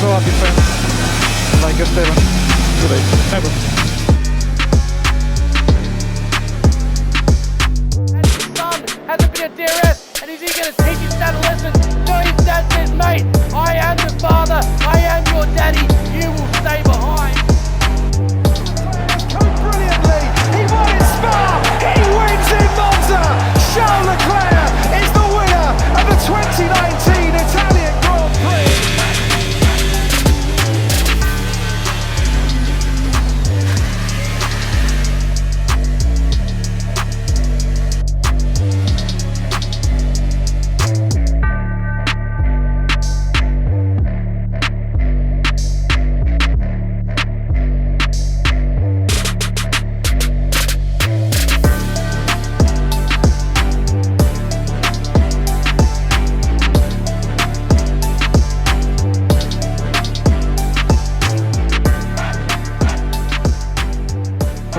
Nueva defense, like Esteban today. Never. And his son hasn't been a DRS, and is he going to teach his dad a lesson? No, his dad says, mate, I am the father, I am your daddy, you will stay behind. Come brilliantly, he won in Spa, he wins in Monza. Charles Leclerc is the winner of the 2019 Italian Grand Prix.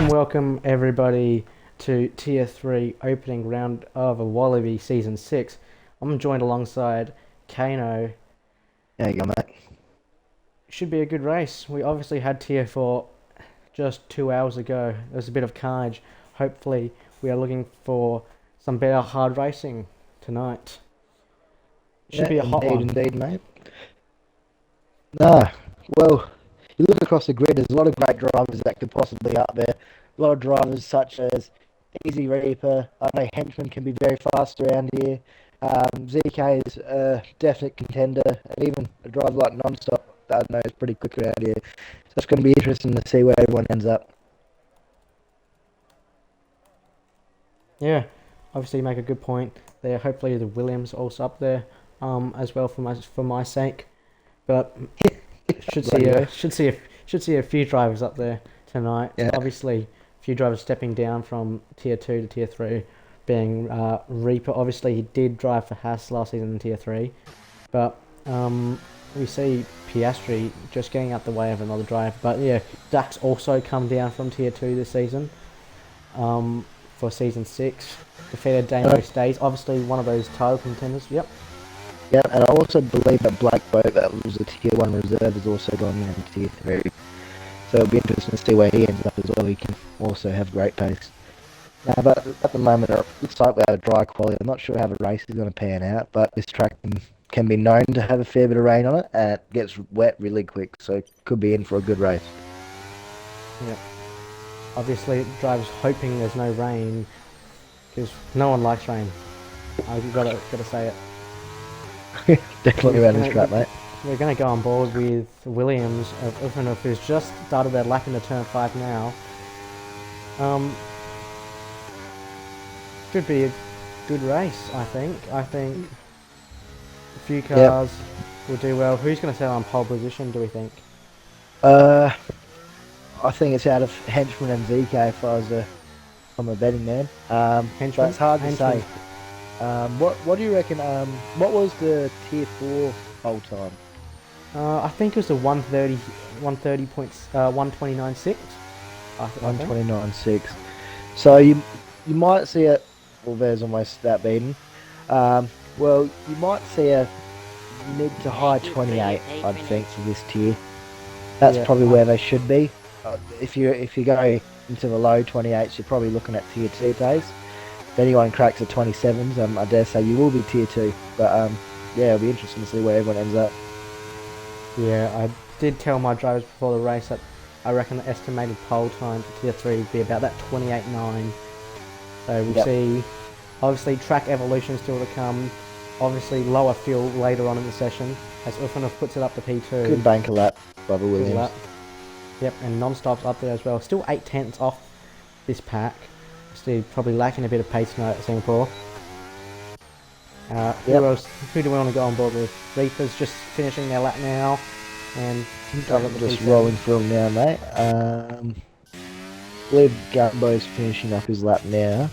Welcome everybody to Tier 3 opening round of a Wallaby Season 6. I'm joined alongside Kano. There you go, mate. Should be a good race. We obviously had Tier 4 just 2 hours ago. There was a bit of carnage. Hopefully we are looking for some better hard racing tonight. Should be a hot one. Indeed, mate. Well, you look across the grid, there's a lot of great drivers that could possibly be up there. A lot of drivers such as Easy Reaper. I know Henchman can be very fast around here. ZK is a definite contender, and even a driver like Nonstop, I know is pretty quick around here. So it's going to be interesting to see where everyone ends up. Yeah, obviously you make a good point there. Hopefully the Williams also up there as well for my sake. But should see a few drivers up there tonight. Yeah. Obviously, a few drivers stepping down from Tier 2 to Tier 3, being Reaper. Obviously, he did drive for Haas last season in Tier 3, but we see Piastri just getting out the way of another driver. But yeah, Dax also come down from Tier 2 this season for Season 6. Defeated Damo Stays, obviously one of those title contenders. Yep. Yeah, and I also believe that Black Boat, that was a Tier 1 reserve, has also gone into Tier 3. So it'll be interesting to see where he ends up as well. He can also have great pace. But at the moment, it looks like we have a dry quality. I'm not sure how the race is going to pan out, but this track can be known to have a fair bit of rain on it, and it gets wet really quick, so it could be in for a good race. Yeah. Obviously, drivers hoping there's no rain, because no one likes rain. I've got to say it. Definitely around this track, mate. We're going to go on board with Williams of Ufanov, who's just started their lap into turn 5 now. Should be a good race, I think. I think a few cars will do well. Who's going to settle on pole position, do we think? I think it's out of Henchman and ZK if I'm a betting man. Henchman? But it's hard to say. What do you reckon? What was the Tier 4 pole time? I think it was the 129.6. 129.6. So you might see it. Well, there's almost that beaten. Well, you might see a mid to high 28. I'd think for this tier. That's probably where they should be. If you go into the low 28s, you're probably looking at Tier 2 pace. If anyone cracks the 27s, I dare say you will be Tier 2. But yeah, it'll be interesting to see where everyone ends up. Yeah, I did tell my drivers before the race that I reckon the estimated pole time for Tier 3 would be about that 28.9. So we'll see. Obviously, track evolution still to come. Obviously, lower fuel later on in the session as Ufanov puts it up to P2. Good banker lap by the Williams. Lap. Yep, and non-stop's up there as well. Still 0.8 off this pack. Still probably lacking a bit of pace now at Singapore. Who do we want to go on board with? Reaper's just finishing their lap now, and just rolling through them now, mate. I believe Gumbo's finishing up his lap now.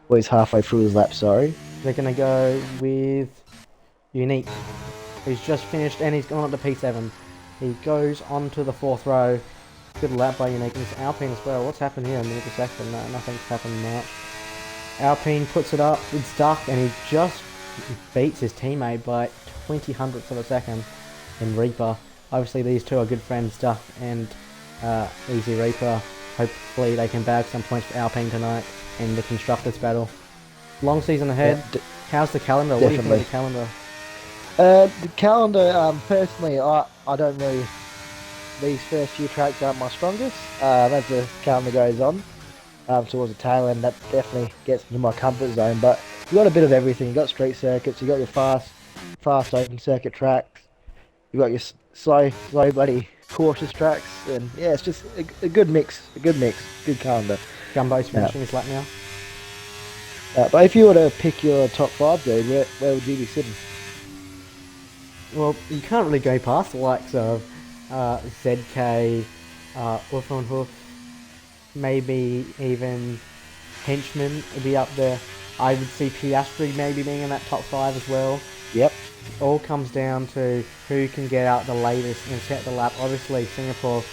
Well, he's halfway through his lap, sorry. They're going to go with Unique, who's just finished, and he's gone on to P7. He goes on to the 4th row. Good lap by Unique, and it's Alpine as well. What's happened here in the second? No, nothing's happened much. Alpine puts it up, it's stuck, and he just beats his teammate by 20 hundredths of a second in Reaper. Obviously, these two are good friends, Duff and Easy Reaper. Hopefully, they can bag some points for Alpine tonight in the Constructors battle. Long season ahead. Yeah, How's the calendar? What do you think of the calendar? the calendar, personally, I don't really. These first few tracks aren't my strongest. As the calendar goes on towards the tail end, that definitely gets into my comfort zone. But you got a bit of everything. You got street circuits. You got your fast open circuit tracks. You got your slow, bloody cautious tracks, and yeah, it's just a good mix. Good calendar. Gumbo's finishing his lap now. But if you were to pick your top 5, dude, where would you be sitting? Well, you can't really go past the likes of ZK, Hoof on Hoof, maybe even Henchman would be up there. I would see Piastri maybe being in that top 5 as well. Yep. It all comes down to who can get out the latest and set the lap. Obviously, Singapore,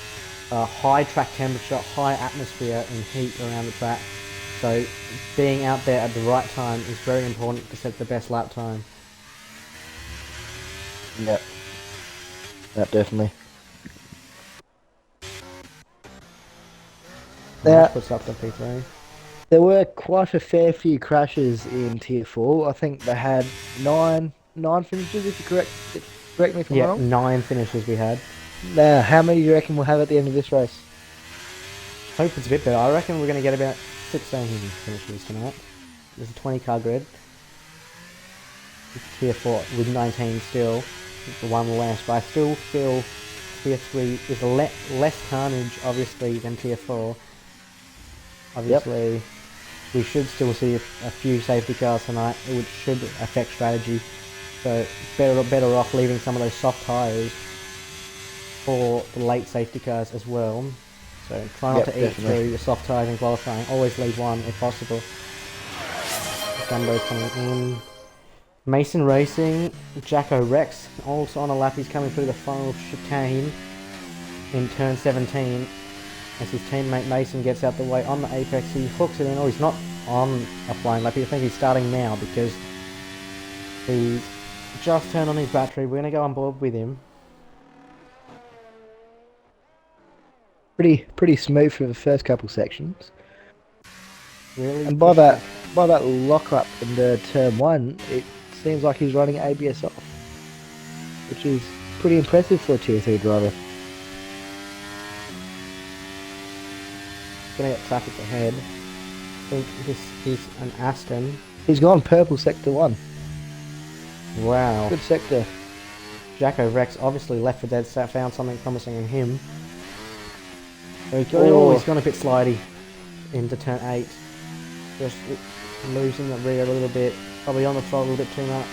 high track temperature, high atmosphere and heat around the track. So being out there at the right time is very important to set the best lap time. Yep. That definitely. Now, puts up the P3. There were quite a fair few crashes in Tier 4. I think they had nine finishes, if you correct me if I'm wrong. Yeah, 9 finishes we had. Now, how many do you reckon we'll have at the end of this race? Hope it's a bit better. I reckon we're going to get about 16 finishes tonight. There's a 20 car grid. Tier 4 with 19 still. The one less, but I still feel Tier 3 is less carnage, obviously, than Tier 4. Obviously, we should still see a few safety cars tonight, which should affect strategy. So better off leaving some of those soft tyres for the late safety cars as well. So try not to eat through the soft tyres in qualifying. Always leave one if possible. Jumbo's coming in. Mason Racing, Jacko Rex, also on a lap. He's coming through the final chicane in turn 17. As his teammate Mason gets out the way on the apex, he hooks it in. Oh, he's not on a flying lap. I think he's starting now because he's just turned on his battery. We're going to go on board with him. Pretty smooth for the first couple sections. Really? And by that lock up in the turn 1, it seems like he's running ABS off, which is pretty impressive for a Tier 3 driver. Gonna get traffic ahead. I think this is an Aston. He's gone purple sector 1. Wow. Good sector. Jacko Rex obviously left for dead, found something promising in him. He's gone a bit slidey into turn 8. Just losing the rear a little bit. Probably on the throttle a little bit too much.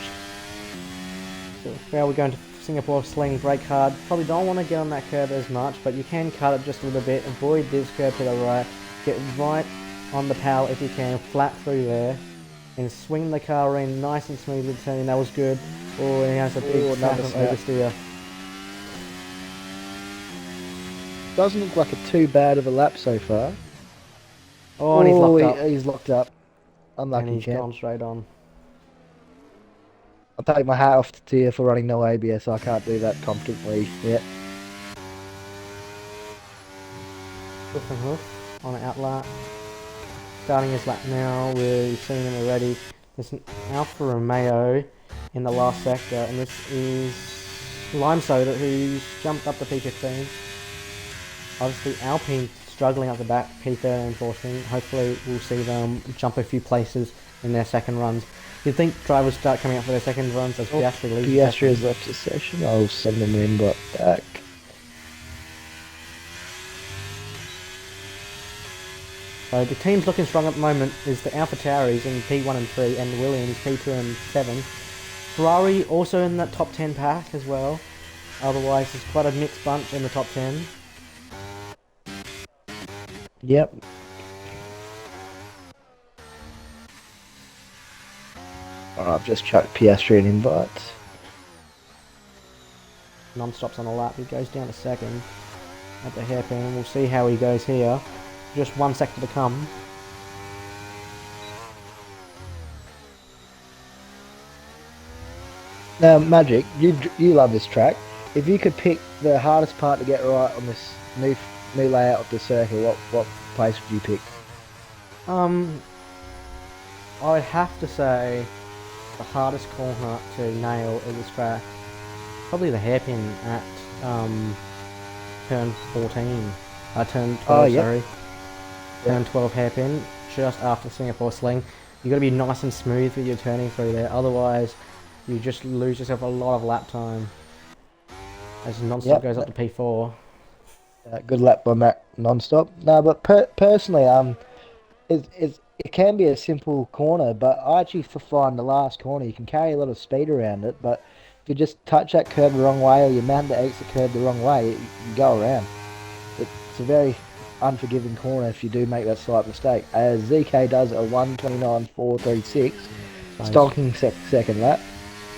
So now we're going to Singapore, sling brake hard. Probably don't want to get on that curve as much, but you can cut it just a little bit. Avoid this curve to the right. Get right on the power if you can, flat through there. And swing the car in nice and smoothly turning. That was good. Oh, and he has a big oversteer. Doesn't look like too bad of a lap so far. Oh, and he's locked up. He's locked up. Unlucky. And he's gone straight on. I'll take my hat off to Tia for running no ABS. I can't do that competently yet. Hoof and hoof on an out lap. Starting his lap now. We've seen him already. There's an Alfa Romeo in the last sector, and this is Lime Soda, who's jumped up to P15. Obviously, Alpine struggling up the back, P13 and 14. Hopefully, we'll see them jump a few places in their second runs. You'd think drivers start coming up for their second runs as Piastri leaves. Piastri has left the session. I'll send him in, but back. So the teams looking strong at the moment is the Alpha Tauris in P1 and 3 and the Williams P2 and 7. Ferrari also in that top 10 pack as well. Otherwise, it's quite a mixed bunch in the top 10. Yep. I've just chucked Piastri an invite. Non-stops on a lap. He goes down to second at the hairpin. We'll see how he goes here. Just one sector to come. Now, Magic, you love this track. if you could pick the hardest part to get right on this new layout of the circuit, what place would you pick? I would have to say the hardest corner to nail in this track, probably the hairpin at turn 14. Turn 12, Oh, yep. sorry. Turn 12 hairpin, just after Singapore sling. You got to be nice and smooth with your turning through there, otherwise you just lose yourself a lot of lap time. As non-stop goes up to P4. Good lap on that non-stop. No, but personally, it can be a simple corner, but I actually find the last corner you can carry a lot of speed around it, but if you just touch that curb the wrong way or you mount the exit curb the wrong way, you go around. It's a very unforgiving corner if you do make that slight mistake. As ZK does a 1:29.436, stonking second lap.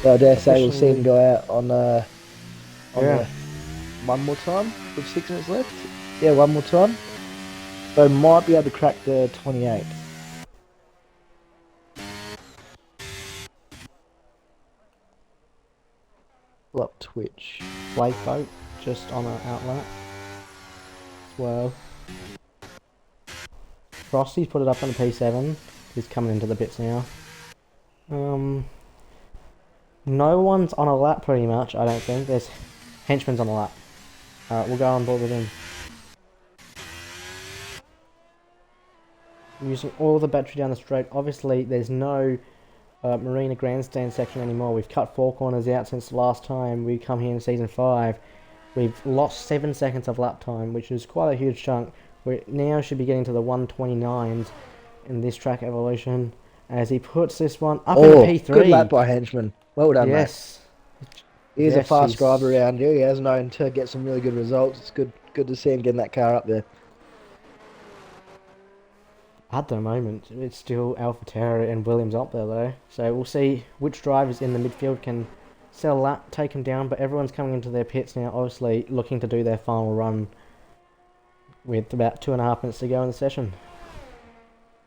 So I dare say we'll see him go out on the one more time with 6 minutes left. Yeah, one more time. So might be able to crack the 28. Pull up Twitch. Blake boat just on an outlet as well. Frosty's put it up on the P7. He's coming into the pits now. No one's on a lap pretty much, I don't think. There's Henchman's on a lap. Alright, we'll go on board with him. Using all the battery down the straight. Obviously, there's no Marina Grandstand section anymore. We've cut 4 corners out since the last time we come here in Season 5. We've lost 7 seconds of lap time, which is quite a huge chunk. We now should be getting to the 1:29s in this track evolution, as he puts this one up in P3. Good lap by Henchman. Well done, yes. mate. He's a fast driver around here. He has known to get some really good results. It's good to see him getting that car up there. At the moment, it's still AlphaTauri and Williams up there though. So we'll see which drivers in the midfield can sell a lap, take him down. But everyone's coming into their pits now, obviously looking to do their final run with about 2.5 minutes to go in the session.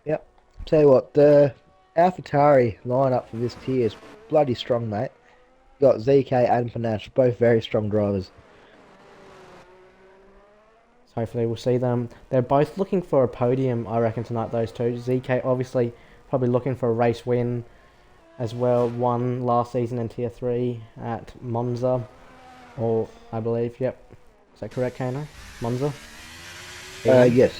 Yep. Tell you what, the AlphaTauri lineup for this tier is bloody strong, mate. You got ZK and Panache, both very strong drivers. So hopefully we'll see them. They're both looking for a podium, I reckon, tonight, those two. ZK obviously probably looking for a race win as well. Won last season in Tier 3 at Monza, or I believe, yep. Is that correct, Kano? Monza? Yes.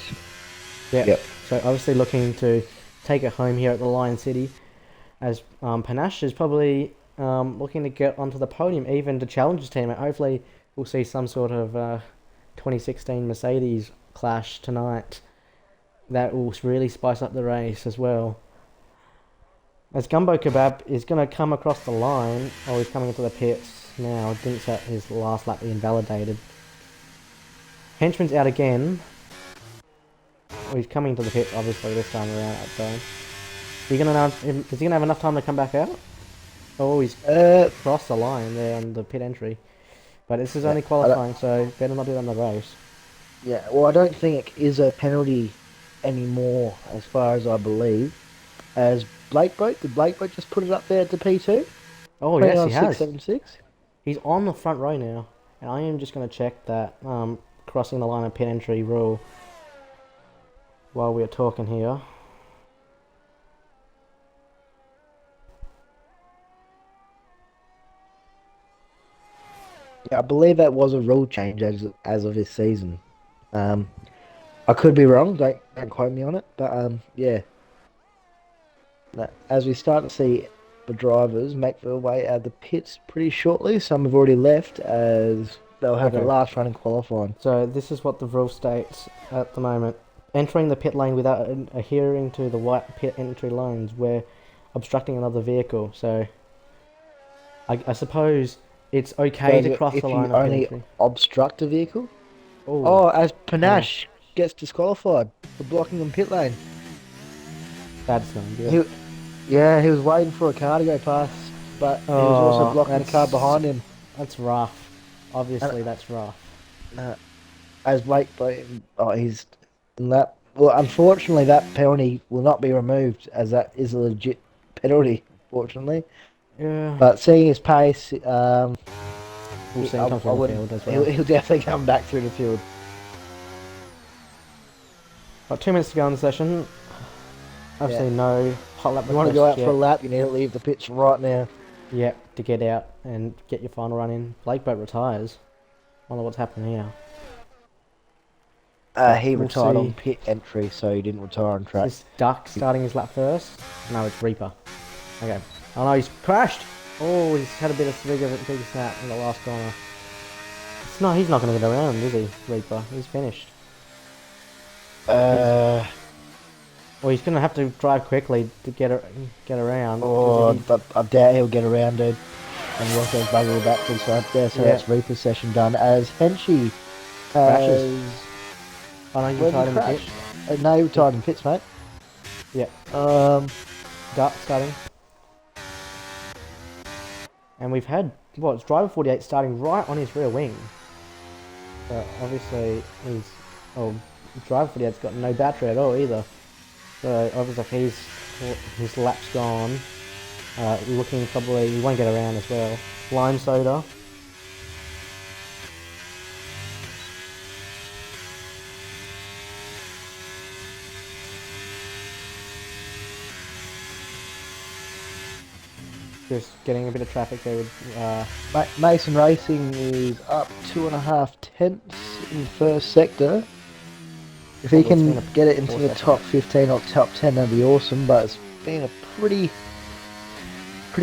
Yep. So obviously looking to take it home here at the Lion City, as Panache is probably looking to get onto the podium, even to challenge his team. Hopefully we'll see some sort of 2016 Mercedes clash tonight. That will really spice up the race as well. As Gumbo Kebab is going to come across the line, or he's coming into the pits now. I think that his last lap invalidated. Henchman's out again. Well, he's coming to the pit obviously this time around. So is he going to have enough time to come back out? Oh, he's crossed the line there on the pit entry. But this is only qualifying, so better not do that in the race. Yeah, well, I don't think it is a penalty anymore, as far as I believe. As Blake Boat, did Blake Boat just put it up there to P2? Oh, yes, he has. 676. He's on the front row now, and I am just going to check that crossing the line of pit entry rule while we are talking here. Yeah, I believe that was a rule change as of this season. I could be wrong, don't quote me on it, but yeah. As we start to see the drivers make their way out of the pits pretty shortly, some have already left as they'll have their last run in qualifying. So this is what the rule states at the moment. Entering the pit lane without adhering to the white pit entry lines, we're obstructing another vehicle. So I suppose it's okay to cross the line of pit entry. If you only obstruct a vehicle? Oh, as Panache gets disqualified for blocking in pit lane. That's not good. He was waiting for a car to go past, but he was also blocking the car behind him. That's rough. Obviously, that's rough. As Blake, he's in that. Well, unfortunately, that penalty will not be removed, as that is a legit penalty, fortunately. Yeah. But seeing his pace, We'll see him come through the field as well. He'll definitely come back through the field. Got 2 minutes to go in the session. Obviously, no hot lap. You want to go out for a lap, you need to leave the pitch right now. Yep, to get out and get your final run in. Blake Boat retires. Wonder what's happening here. He We'll retired see. on pit entry, so he didn't retire on track. Is Duck starting his lap first? No, it's Reaper. Okay. Oh no, he's crashed! Oh, he's had a bit of big snap in the last corner. He's not going to get around, is he, Reaper? He's finished. Uh, Well, he's going to have to drive quickly to get around. I doubt he'll get around, dude. And Rocco's bugger backwards right there, so that's Reaper's session done. As Henchy Crashes. has... Oh no, you When retired he in the pit. crashed? No, he retired in pits, mate. Yep. Duck starting. And we've had, it's driver 48 starting right on his rear wing. But obviously, driver 48's got no battery at all either. So obviously his lap's gone. Looking probably, he won't get around as well. Lime soda. Just getting a bit of traffic there with Mason Racing is up 2.5 tenths in first sector. If he can get it into the top 15 or top 10, that'd be awesome. But it's been a pretty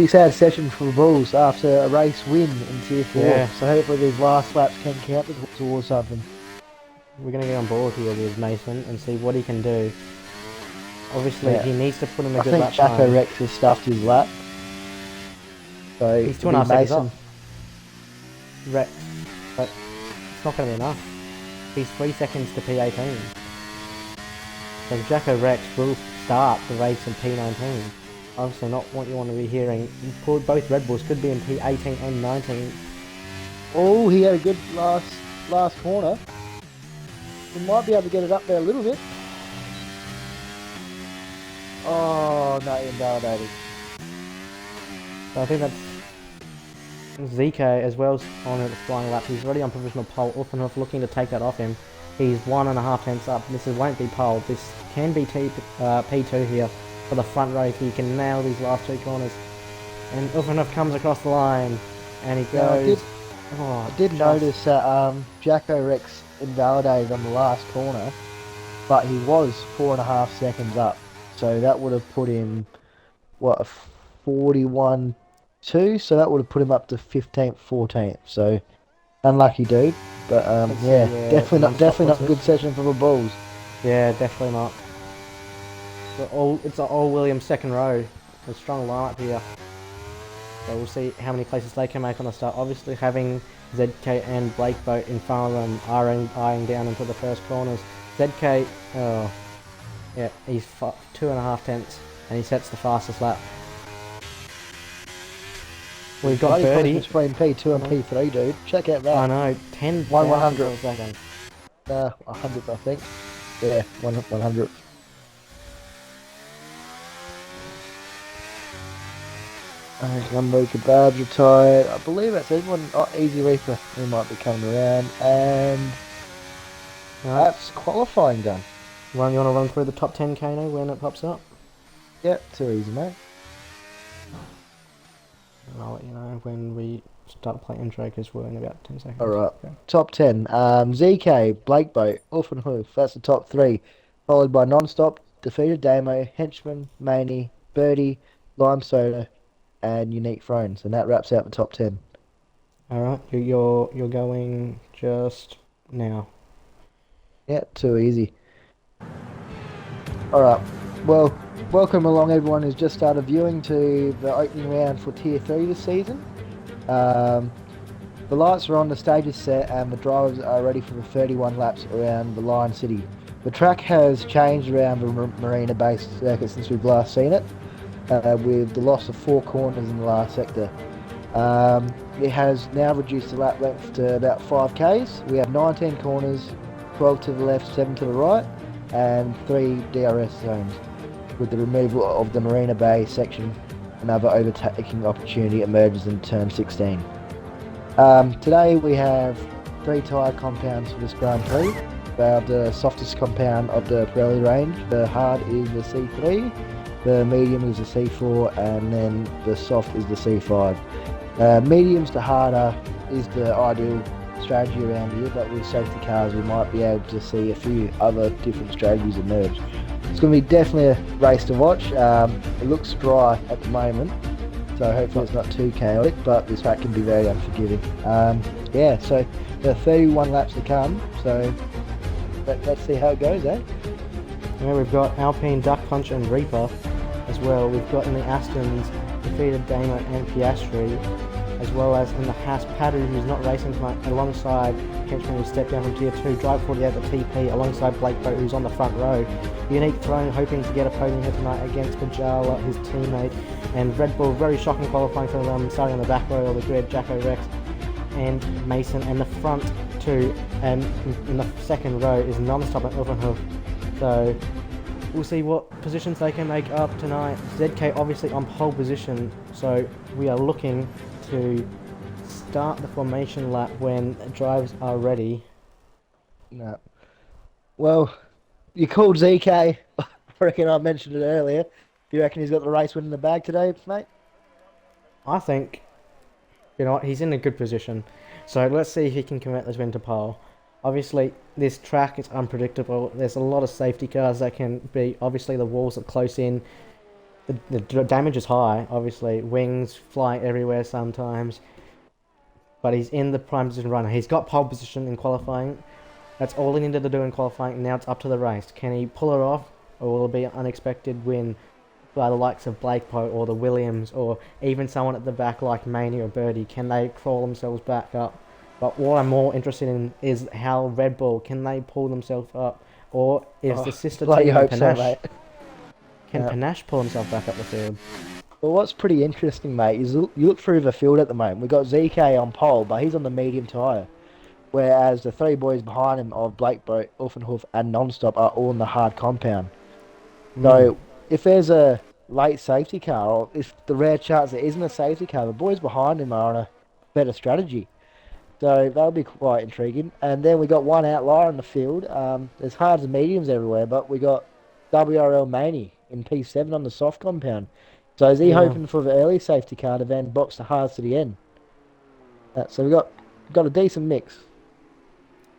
sad session for the Bulls after a race win in Tier 4. Yeah. So hopefully these last laps can count towards something. We're going to get on board here with Mason and see what he can do. Obviously, he needs to put in a good lap I think Jacko time. Rex has stuffed his lap. So He's 2.5 seconds Mason. up. Rex, but it's not going to be enough. He's 3 seconds to P18. So Jacko Rex will start the race in P19. Obviously not what you want to be hearing. Both Red Bulls could be in P18 and 19. Oh, he had a good last corner. He might be able to get it up there a little bit. Oh, no, invalidated. So I think that's ZK as well on at the flying lap. He's already on provisional pole. Uffenhoff looking to take that off him. He's 1.5 tenths up. This won't be pole. This can be P2 here for the front row if he can nail these last 2 corners. And Uffenhoff comes across the line and he goes... I did notice that Jacko Rex invalidated on the last corner, but he was 4.5 seconds up. So that would have put him, a 41.2, so that would have put him up to 15th, 14th. So unlucky dude, but definitely not a good session for the Bulls. Yeah, definitely not. It's an all Williams second row. A strong lineup here. So we'll see how many places they can make on the start. Obviously having ZK and Blake Boat in front of them eyeing down into the first corners. ZK, he's 2.5 tenths and he sets the fastest lap. We've got Birdie. Between P2 and P3, dude. Check out that. I know, 10 1/100 seconds. 100th, I think. Yeah, 100th. Gumbo Kebab's retired. I believe that's everyone. Oh, Easy Reaper. He might be coming around. And that's qualifying done. You want to run through the top 10 Kano when it pops up? Yep, too easy, mate. I'll let you know when we start playing intro because we're in about 10 seconds. Alright. Okay. Top 10. ZK, Blake Boat, Uffenhoof. That's the top 3. Followed by Non-Stop, Defeated Damo, Henchman, Maney, Birdie, Lime Soda, and Unique Thrones. And that wraps out the top 10. Alright, you're going just now. Yeah, too easy. Alright, well, welcome along everyone who's just started viewing to the opening round for Tier 3 this season. The lights are on, the stage is set, and the drivers are ready for the 31 laps around the Lion City. The track has changed around the Marina Bay circuit since we've last seen it, with the loss of 4 corners in the last sector. It has now reduced the lap length to about 5Ks. We have 19 corners, 12 to the left, 7 to the right, and 3 DRS zones. With the removal of the Marina Bay section, another overtaking opportunity emerges in turn 16. Today we have 3 tyre compounds for this Grand Prix. We have the softest compound of the Pirelli range. The hard is the C3, the medium is the C4, and then the soft is the C5. Mediums to harder is the ideal strategy around here, but with safety cars we might be able to see a few other different strategies emerge. It's going to be definitely a race to watch. It looks dry at the moment, so hopefully it's not too chaotic, but this track can be very unforgiving. Yeah, so there are 31 laps to come, so let's see how it goes, eh? Yeah, we've got Alpine, Duck Punch and Reaper as well. We've got in the Astons defeated Damo and Piastri, as well as in the Haas Padu, who's not racing tonight, alongside Henchman, who stepped down from Tier 2, Drive 48 at the TP, alongside Blake Boat, who's on the front row. Unique Throne hoping to get a podium here tonight against Majala, his teammate, and Red Bull, very shocking qualifying for them, starting on the back row of the grid, Jacko Rex and Mason, and the front two, and in the second row is Non-Stop at Ilfenhof. So we'll see what positions they can make up tonight. ZK obviously on pole position, so we are looking to start the formation lap when drivers are ready. No. Well, you called ZK. I reckon I mentioned it earlier. Do you reckon he's got the race win in the bag today, mate? I think, you know what, he's in a good position. So let's see if he can convert this win to pole. Obviously, this track is unpredictable. There's a lot of safety cars that can be. Obviously, the walls are close in. The damage is high, obviously. Wings fly everywhere sometimes. But he's in the prime position runner. He's got pole position in qualifying. That's all he needed to do in qualifying. Now it's up to the race. Can he pull it off? Or will it be an unexpected win by the likes of Blake Poe or the Williams, or even someone at the back like Maney or Birdie? Can they crawl themselves back up? But what I'm more interested in is how Red Bull, can they pull themselves up? Or is the sister team Panache... Can Panache pull himself back up the field? Well, what's pretty interesting, mate, is you look through the field at the moment. We've got ZK on pole, but he's on the medium tyre. Whereas the 3 boys behind him of Blake Boat, Ulfenhof and Non-Stop are all in the hard compound. So if there's a late safety car, or if the rare chance there isn't a safety car, the boys behind him are on a better strategy. So that'll be quite intriguing. And then we got one outlier in the field. There's hards and mediums everywhere, but we got WRL Maney in P7 on the soft compound. So is he hoping for the early safety car to then box the hards to the end? So we've got a decent mix.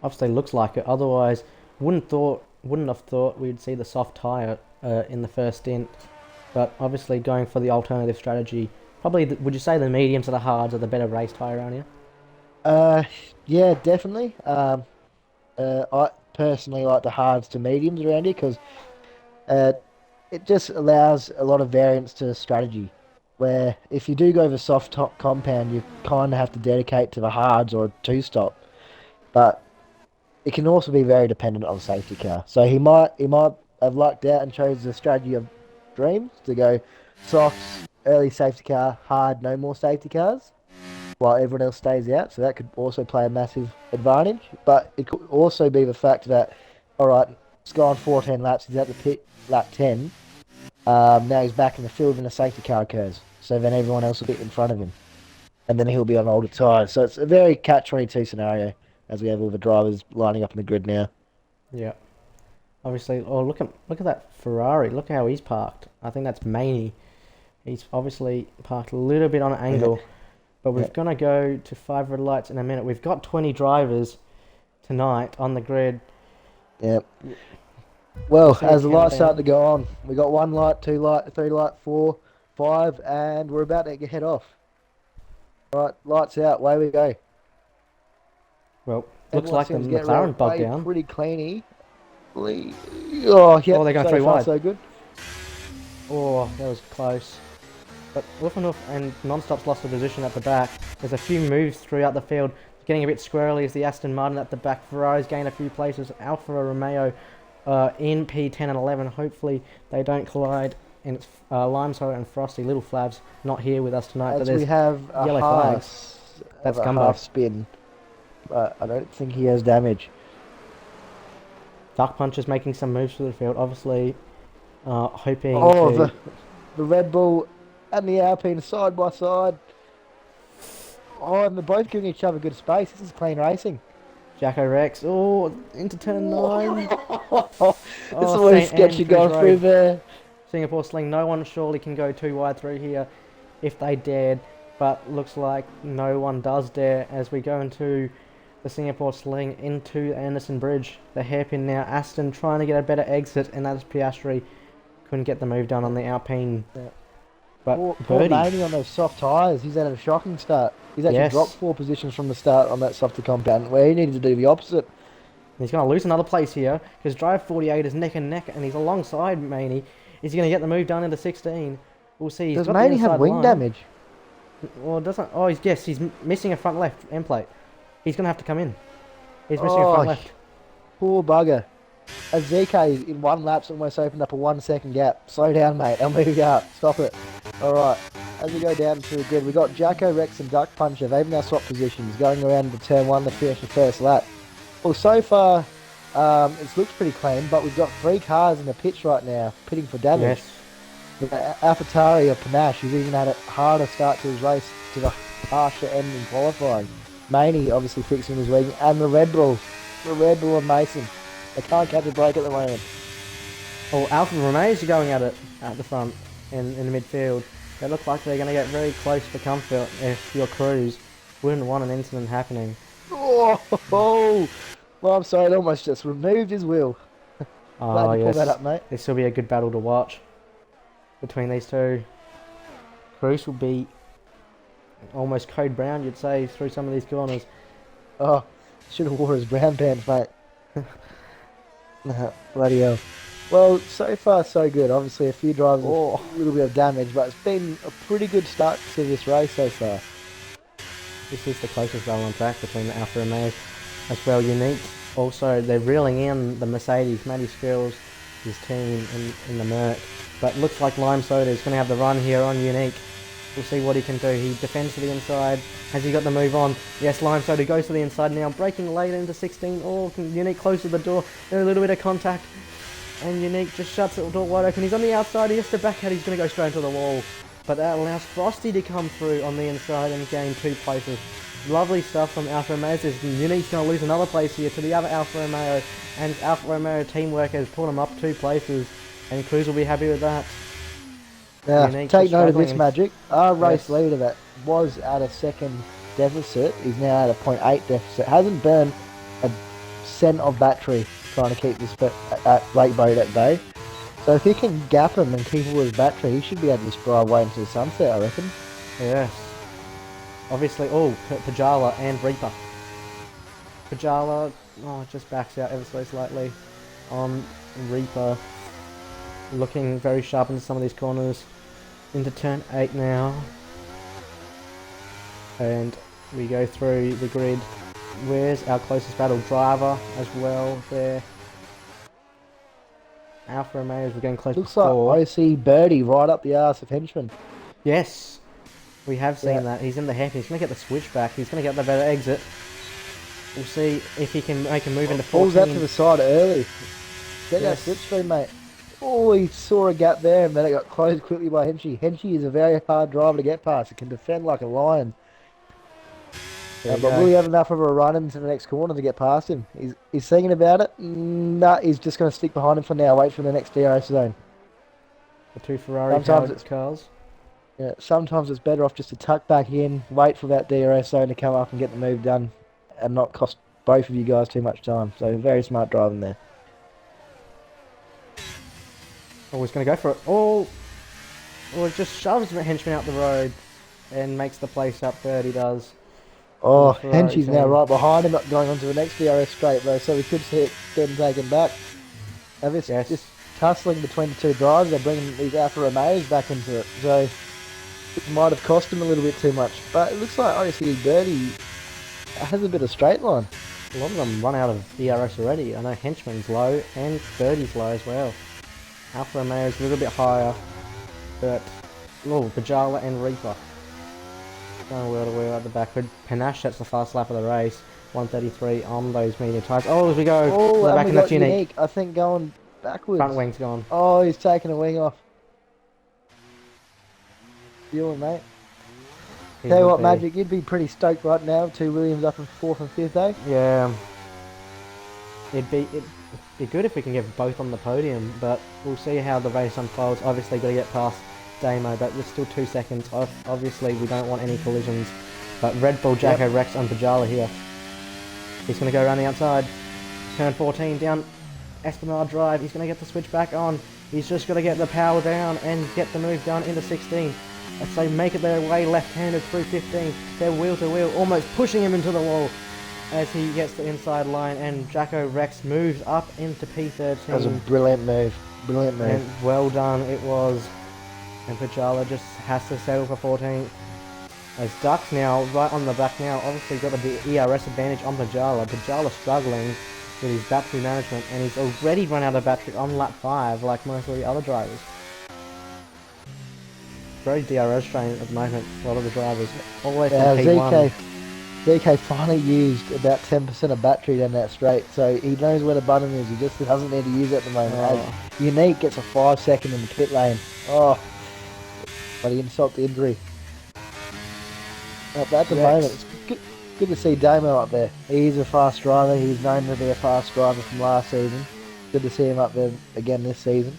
Obviously looks like it. Otherwise, wouldn't have thought we'd see the soft tyre in the first stint. But obviously going for the alternative strategy. Probably, would you say the mediums or the hards are the better race tyre around here? Yeah, definitely. I personally like the hards to mediums around here because it just allows a lot of variance to strategy. Where if you do go the soft top compound, you kind of have to dedicate to the hards or a 2-stop. But it can also be very dependent on the safety car. So he might have lucked out and chose the strategy of dreams to go soft, early safety car, hard, no more safety cars, while everyone else stays out. So that could also play a massive advantage. But it could also be the fact that, alright, it's gone 14 laps, he's at the pit lap 10. Now he's back in the field when the safety car occurs. So then everyone else will be in front of him. And then he'll be on older tyres. So it's a very catch-22 scenario as we have all the drivers lining up in the grid now. Yeah. Obviously, look at that Ferrari. Look how he's parked. I think that's Maney. He's obviously parked a little bit on an angle. But we're going to go to 5 red lights in a minute. We've got 20 drivers tonight on the grid. Yep. Well, as the lights start to go on, we got 1 light, 2 light, 3 light, 4, 5, and we're about to head off. Right, lights out, away we go. Well, looks like the McLaren bogged down. Pretty cleany. Oh, yeah. Oh, they're going so 3 far, wide. so good. Oh, that was close. But Wolfenhoff and Non-Stop's lost the position at the back. There's a few moves throughout the field. Getting a bit squirrely as the Aston Martin at the back. Ferrari's gained a few places. Alfa Romeo in P10 and 11. Hopefully they don't collide. And it's Limesore and Frosty, Little Flavs, not here with us tonight. As we have a yellow flags. That's half spin. But I don't think he has damage. Duck Punch is making some moves through the field. Obviously hoping the Red Bull and the Alpine side by side. Oh, and they're both giving each other good space. This is clean racing. Jacko Rex. Oh, into turn 9. It's Oh, a little St. sketchy Andrews going through Road. there. Singapore Sling. No one surely can go too wide through here if they dared. But looks like no one does dare as we go into the Singapore Sling into Anderson Bridge. The hairpin now. Aston trying to get a better exit, and that's Piastri. Couldn't get the move done on the Alpine. Yeah. But Poor Birdie. Laney on those soft tyres. He's had a shocking start. He's actually Yes. dropped 4 positions from the start on that softer compound, where he needed to do the opposite. He's going to lose another place here because Drive 48 is neck and neck, and he's alongside Maney. Is he going to get the move done into 16? We'll see. He's Does got the Maney have inside wing line. damage? Well, doesn't. Oh, he's missing a front left end plate. He's going to have to come in. He's missing a Oh, front left. Poor bugger. Azeke in 1 lap's almost opened up a 1-second gap. Slow down, mate. I'll move you up. Stop it. Alright. As we go down to the grid, we've got Jacko, Rex and Duck Puncher. They've now swapped positions, going around to turn 1 to finish the first lap. Well, so far, it looks pretty clean, but we've got 3 cars in the pitch right now, pitting for damage. Yes. AlphaTauri or Panache, who's even had a harder start to his race to the harsher end in qualifying. Maney obviously fixing his wing, and the Red Bull and Mason. They can't catch a break at the moment. Well, Alfa Romeo's going at it at the front in the midfield. They look like they're going to get very close for comfort if your crews wouldn't want an incident happening. Oh, well, I'm sorry, it almost just removed his wheel. Glad Oh, you pulled yes. that up, mate. This will be a good battle to watch between these two. Cruz will be almost code brown, you'd say, through some of these corners. Oh, should have wore his brown pants, mate. Bloody hell. Well, so far so good. Obviously, a few drivers, a little bit of damage, but it's been a pretty good start to this race so far. This is the closest battle on track between the Alfa Romeo as well. Unique. Also, they're reeling in the Mercedes. Matty Skills, his team in the Merc. But looks like Lime Soda is going to have the run here on Unique. We'll see what he can do. He defends to the inside. Has he got the move on? Yes, Lime Soda goes to the inside now. Breaking late into 16. Oh, Unique close to the door. There's a little bit of contact. And Unique just shuts the door wide open. He's on the outside. He has to back out. He's going to go straight into the wall. But that allows Frosty to come through on the inside and gain 2 places. Lovely stuff from Alfa Romeo. Unique's going to lose another place here to the other Alfa Romeo. And Alfa Romeo teamwork has pulled him up 2 places. And Cruz will be happy with that. Now, Unique take just note of this, struggling. Magic. Our race Yes. leader that was at a second deficit is now at a 0.8 deficit. Hasn't burned a cent of battery trying to keep this at late boat at bay. So if he can gap him and keep all his battery, he should be able to just drive away into the sunset, I reckon. Yes. Obviously, Pajala and Reaper. Pajala, just backs out ever so slightly on Reaper. Looking very sharp into some of these corners. Into turn 8 now. And we go through the grid. Where's our closest battle? Driver as well there. Alfa Romeos, we're getting close Looks to like 4. I see Birdie right up the arse of Henchman. Yes, we have seen Yeah. that. He's in the hairpin. He's going to get the switchback. He's going to get the better exit. We'll see if he can make a move into 14. Pulls that to the side early. Get Yes. that slipstream, mate. Oh, he saw a gap there and then it got closed quickly by Henchy. Henchy is a very hard driver to get past. He can defend like a lion. There you But go. will he have enough of a run into the next corner to get past him? He's thinking about it. Nah, he's just going to stick behind him for now. Wait for the next DRS zone. The 2 Ferrari Sometimes powered cars. Yeah, sometimes it's better off just to tuck back in, wait for that DRS zone to come up and get the move done, and not cost both of you guys too much time. So very smart driving there. Oh, he's going to go for it. Oh, it just shoves the henchman out the road and makes the place up. 30 does. Oh, Ferrari Henchy's now team. right behind him, not going on to the next DRS straight though, so we could see it getting taken back. Now this Yes. just tussling between the 2 drivers, they're bringing these Alfa Romeos back into it, so it might have cost him a little bit too much. But it looks like obviously Birdie has a bit of straight line. A lot of them run out of DRS already. I know Henchman's low and Birdie's low as well. Alfa Romeo's a little bit higher, but Bajala and Reaper going wheel to wheel at the back. With Panache, that's the fast lap of the race. 133 on those medium tyres. Oh, as we go to the and back, we and that's got Unique. I think going backwards. Front wing's gone. Oh, he's taking a wing off. Feeling, mate. He Tell you would what, be. Magic, you'd be pretty stoked right now. 2 Williams up in 4th and 5th, eh? Yeah. It'd be good if we can get both on the podium, but we'll see how the race unfolds. Obviously, got to get past Damo, but there's still 2 seconds. Obviously, we don't want any collisions. But Red Bull, Jacko, Rex, and Pajala here. He's going to go around the outside. Turn 14 down Esplanade Drive. He's going to get the switch back on. He's just got to get the power down and get the move done into 16. I'd say make it their way left-handed through 15. They're wheel to wheel, almost pushing him into the wall as he gets the inside line, and Jacko Rex moves up into P13. That was a brilliant move. Brilliant move. And well done it was. And Pajala just has to settle for 14. As Duck's now right on the back now, obviously got the ERS advantage on Pajala. Pajala struggling with his battery management, and he's already run out of battery on lap 5 like most of the other drivers. Very DRS trained at the moment, a lot of the drivers. All the way from P1. ZK finally used about 10% of battery down that straight, so he knows where the button is, he just doesn't need to use it at the moment. As Unique gets a 5-second in the pit lane. Oh, but he insult the injury. But at the moment, it's good to see Damo up there. He's a fast driver, he's known to be a fast driver from last season. Good to see him up there again this season.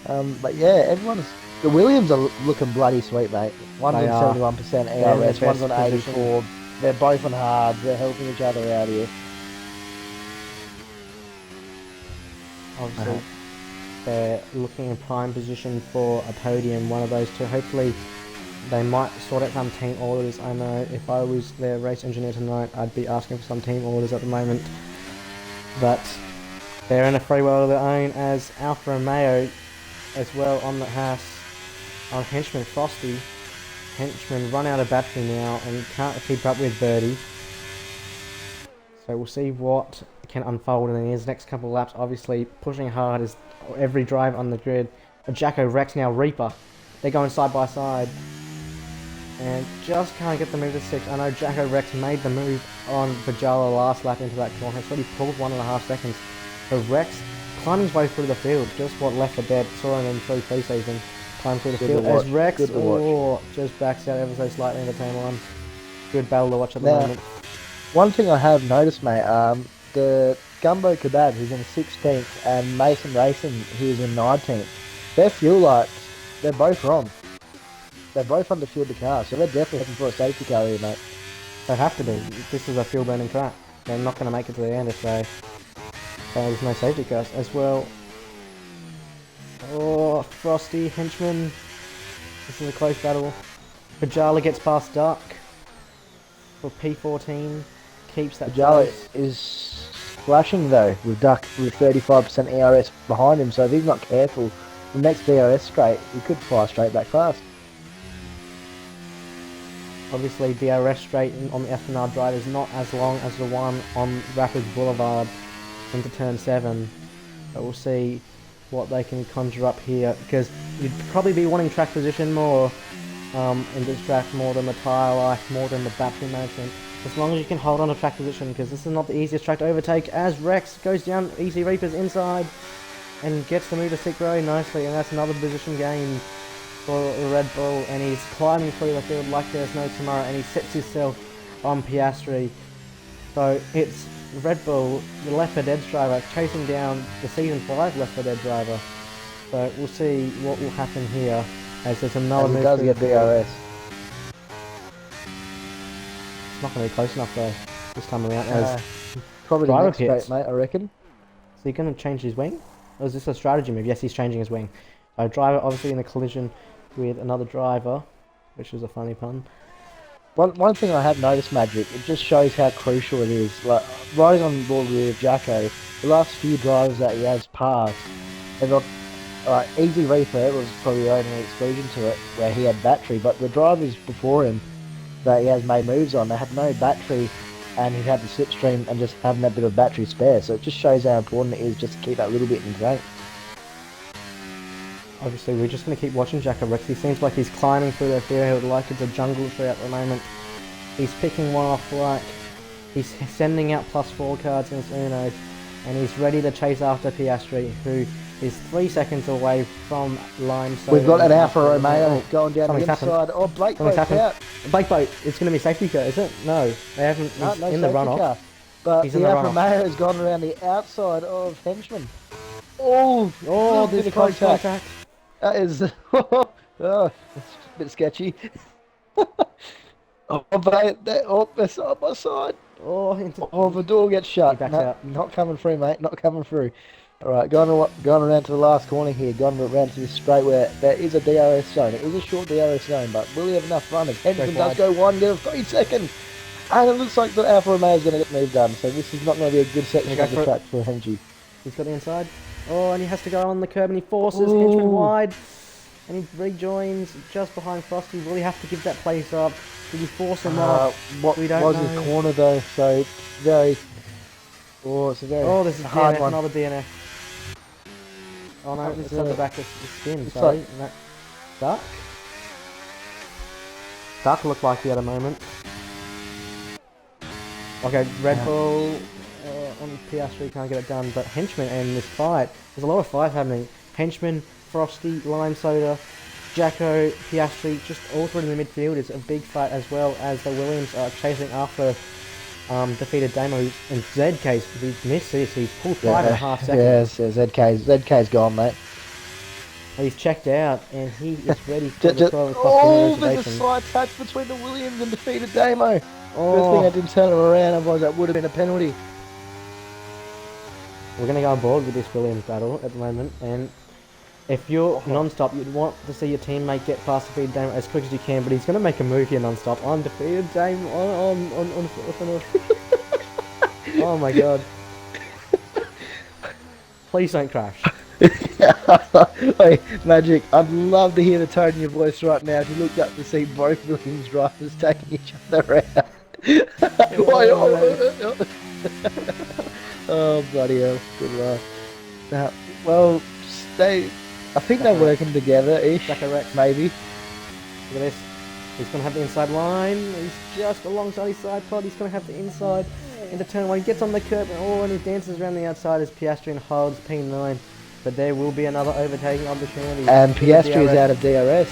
But yeah, the Williams are looking bloody sweet, mate. One's on 71% ERS, one's on 84. They're both on hard. They're helping each other out here. Obviously, they're looking in prime position for a podium, one of those two. Hopefully, they might sort out some team orders. I know if I was their race engineer tonight, I'd be asking for some team orders at the moment. But they're in a free world of their own, as Alfa Romeo as well on the Haas. On Henchman Frosty. Henchman run out of battery now and can't keep up with Birdie. So we'll see what can unfold in his next couple of laps. Obviously pushing hard as every drive on the grid. Jacko Rex now Reaper. They're going side by side. And just can't get the move to 6. I know Jacko Rex made the move on Pajala last lap into that corner. It's already pulled 1.5 seconds. So Rex climbing his way through the field. Just what left for dead. Saw him in through pre-season. Climb through the field as Rex just backs out ever so slightly into turn 1. Good battle to watch at the moment. One thing I have noticed, mate, the Gumbo Kebab, who's in 16th, and Mason Racing, who's in 19th, their fuel lights, they're both wrong. They're both underfueled the car, so they're definitely looking for a safety car here, mate. They have to be. This is a fuel burning track. They're not going to make it to the end if there's no safety cars as well. Oh, Frosty, Henchman. This is a close battle. Pajala gets past Duck for P14. Keeps that Pajala is flashing though, with Duck with 35% ERS behind him, so if he's not careful, the next DRS straight, he could fly straight back fast. Obviously, DRS straight on the Esplanade Drive is not as long as the one on Rapids Boulevard into turn 7, but we'll see what they can conjure up here, because you'd probably be wanting track position more in this track, more than the tyre life, more than the battery management, as long as you can hold on to track position, because this is not the easiest track to overtake, as Rex goes down Easy Reapers inside and gets the move to 6 row nicely, and that's another position gain for Red Bull, and he's climbing through the field like there's no tomorrow, and he sets himself on Piastri. So it's Red Bull, the Left 4 Dead driver, chasing down the Season 5 Left 4 Dead driver. So we'll see what will happen here, as there's another move. He does get DRS. It's not going to be close enough though, this time around, as probably the next straight, mate, I reckon. Is he going to change his wing? Or is this a strategy move? Yes, he's changing his wing. So driver obviously in a collision with another driver, which is a funny pun. One thing I have noticed, Magic, it just shows how crucial it is. Like, riding on board with Jacko, the last few drivers that he has passed, they've got, Easy Reaper was probably the only exclusion to it, where he had battery, but the drivers before him that he has made moves on, they had no battery, and he had the slipstream and just having that bit of battery spare, so it just shows how important it is just to keep that little bit in the tank. Obviously, we're just going to keep watching Jacko Rex. He seems like he's climbing through the field like it's a jungle tree at the moment. He's picking one off like he's sending out +4 cards against Uno, and he's ready to chase after Piastri, who is 3 seconds away from line. So We've got an he's Alfa up- Romeo going down the something's happened. inside. Oh, Blake Something's Boat's happened. out. Blake Boat, it's going to be safety car, is it? No, they haven't. No, He's no in the safety runoff. car. But He's in the the Alfa runoff. Romeo has gone around the outside of Henchman. Oh, Oh, little there's bit of close contact. That is, oh, it's a bit sketchy. Oh, mate, they're side by side. Oh, into, Oh, the door gets shut. He backs No, out. not coming through, mate. Not coming through. All right, going around to the last corner here. Going around to this straight where there is a DRS zone. It is a short DRS zone, but will he have enough runners? Henderson does wide. go one, get a 3 second. And it looks like the Alfa Romeo is going to get moved done. So this is not going to be a good section Gonna of go the for track for Hengy. he's got the inside. Oh, and he has to go on the curb, and he forces Ooh. Henchman wide. And he rejoins just behind Frosty. Will he have to give that place up? Did he force him off? What We don't was know. his corner though? So it's very. Oh, it's a very Oh, this is hard DNF, one. not a DNF. Oh no, It's it's on a- the back of the spin, it's sorry. like- That, Duck? Duck looked like he had a moment. Okay, Red Bull on Piastri can't get it done, but Henchman and this fight, there's a lot of fight happening. Henchman, Frosty, Lime Soda, Jacko, Piastri, just all three in the midfield is a big fight, as well as the Williams are chasing after defeated Damo, and ZK's, we missed this, he's pulled 5.5 seconds. Yes, ZK's gone, mate. He's checked out, and he is ready for Just, the 12 o'clock oh, there's a reservation. side touch between the Williams and defeated Damo. Good thing I Oh, didn't turn him around, otherwise that would have been a penalty. we're going to go on board with this Williams battle at the moment, and if you're non-stop, you'd want to see your teammate get past defeated Damo as quick as you can, but he's going to make a move here non-stop. On defeated Damo, on oh my god. Please don't crash. Hey, Magic, I'd love to hear the tone in your voice right now if you looked up to see both Williams drivers taking each other out. Oh, bloody hell. Good luck. Now, well, I think they're working together-ish, Jacko Rex. maybe. Look at this. He's going to have the inside line. He's just alongside his side pod. He's going to have the inside into turn one. He gets on the curb, and he dances around the outside as Piastri and holds P9. But there will be another overtaking opportunity. And for the Piastri is DRS. out of DRS.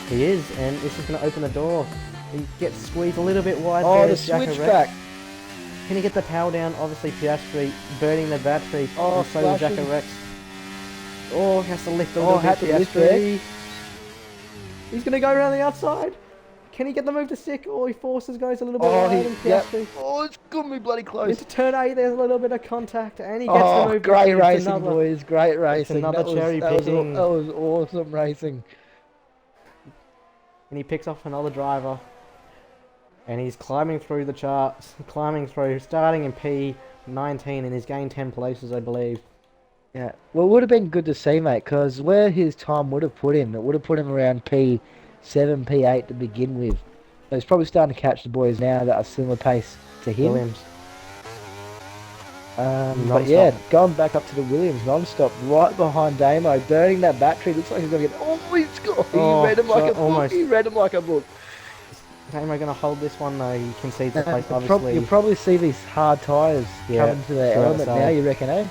He is, and this is going to open the door. He gets squeezed a little bit wide. Oh, there the is Jacko Rex. switchback. Can he get the power down? Obviously, Piastri burning the battery. Oh, and so will flashing. Jacko Rex. Oh, he has to lift a Oh, little had bit. to lift there. Piastri. He's going to go around the outside. Can he get the move to stick? Or he forces, goes a little bit Oh, wide, and Piastri. Oh, it's gonna be bloody close. Into turn 8, there's a little bit of contact, and he gets the Oh, move. great It's racing, another- boys. Great racing. another cherry picking. That was awesome racing. And he picks off another driver. And he's climbing through the charts, starting in P19, and he's gained 10 places, I believe. Yeah. Well, it would have been good to see, mate, because where his time would have put him, it would have put him around P7, P8 to begin with. So he's probably starting to catch the boys now that are similar pace to him. Williams. But Non-stop. yeah, going back up to the Williams non-stop, right behind Damo, burning that battery. Looks like he's going to get. Oh, he's got. He Oh, read him like so a book. almost. He read him like a book. Damo going to hold this one, though. He concedes the place, You'll obviously. probably see these hard tyres Yeah, coming to their through element outside. now, you reckon, eh?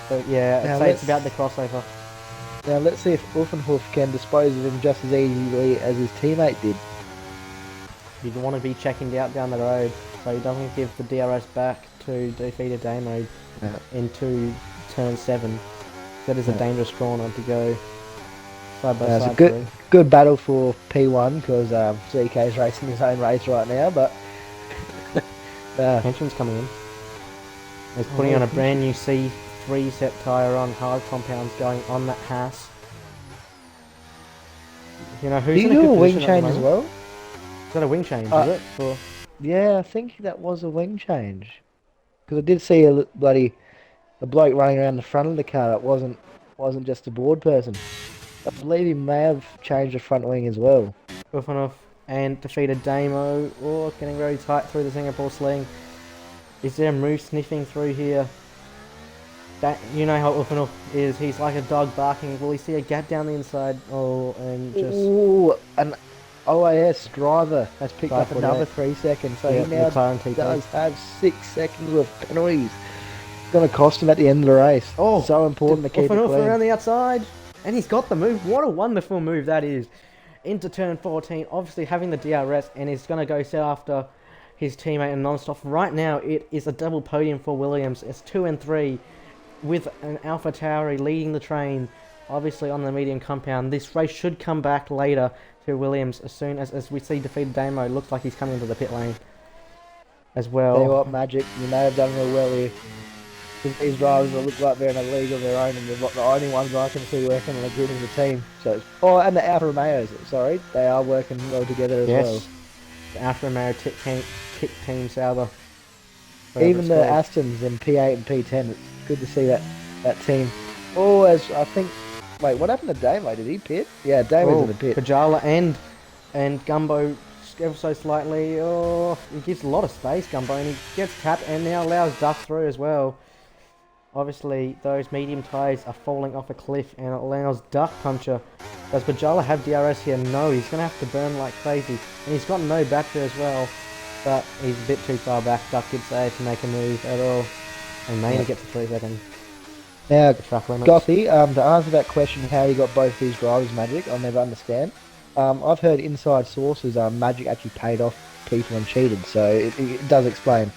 But yeah, Now I'd say it's let's- about the crossover. Now let's see if Uffenhoff can dispose of him just as easily as his teammate did. You'd want to be checking out down the road, so he doesn't give the DRS back to defeated Damo Yeah. into turn 7. That is a Yeah. dangerous corner to go side by It's side a good, through. good battle for P1 because ZK is racing his own race right now, but Henchman's coming in. He's putting on a brand new C3 set tyre on hard compounds going on that Haas. You know, who's did in you a do a good wing position at the change as moment? well? Is that a wing change, Uh, is it? For Yeah, I think that was a wing change. Because I did see a bloke running around the front of the car that wasn't just a board person. I believe he may have changed the front wing as well. Uffenhoff and defeated Damo. Oh, getting very tight through the Singapore sling. Is there a move sniffing through here? You know how Uffenhoff is. He's like a dog barking. Will he see a gap down the inside? Oh, and just... Ooh, an OAS driver has picked up 5.48. another 3 seconds, so Yeah, he now McLaren TP. does have 6 seconds of penalties. going to cost him at the end of the race. Oh, So important to keep it Off clean. around the outside, and he's got the move. What a wonderful move that is. Into turn 14, obviously having the DRS, and he's going to go set after his teammate and non-stop. Right now, it is a double podium for Williams. It's 2 and 3 with an Alpha Tauri leading the train, obviously on the medium compound. This race should come back later to Williams as soon as we see defeated Damo. Looks like he's coming into the pit lane as well. Tell you what, Magic, you may have done real well here. Because these drivers that look like they're in a league of their own, and they're not the only ones I can see working on a grid as a team. So, and the Alfa Romeos, sorry, they are working well together as well. The Alfa Romeo kick team Sauber. Even the Astons in P8 and P10, it's good to see that team. Oh, as I think, wait, what happened to Damo? Did he pit? Yeah, Damo's in the pit. Kajala and Gumbo ever so slightly. Oh, he gives a lot of space, Gumbo, and he gets tapped and now allows Duck through as well. Obviously, those medium tyres are falling off a cliff and it allows Duck Puncher. Does Bajala have DRS here? No, he's going to have to burn like crazy. And he's got no battery as well, but he's a bit too far back. Duck did say to make a move at all. And mainly gets to 3 seconds. Now, limits. Gothy, to answer that question how you got both these drivers, Magic, I'll never understand. I've heard inside sources Magic actually paid off people and cheated, so it does explain.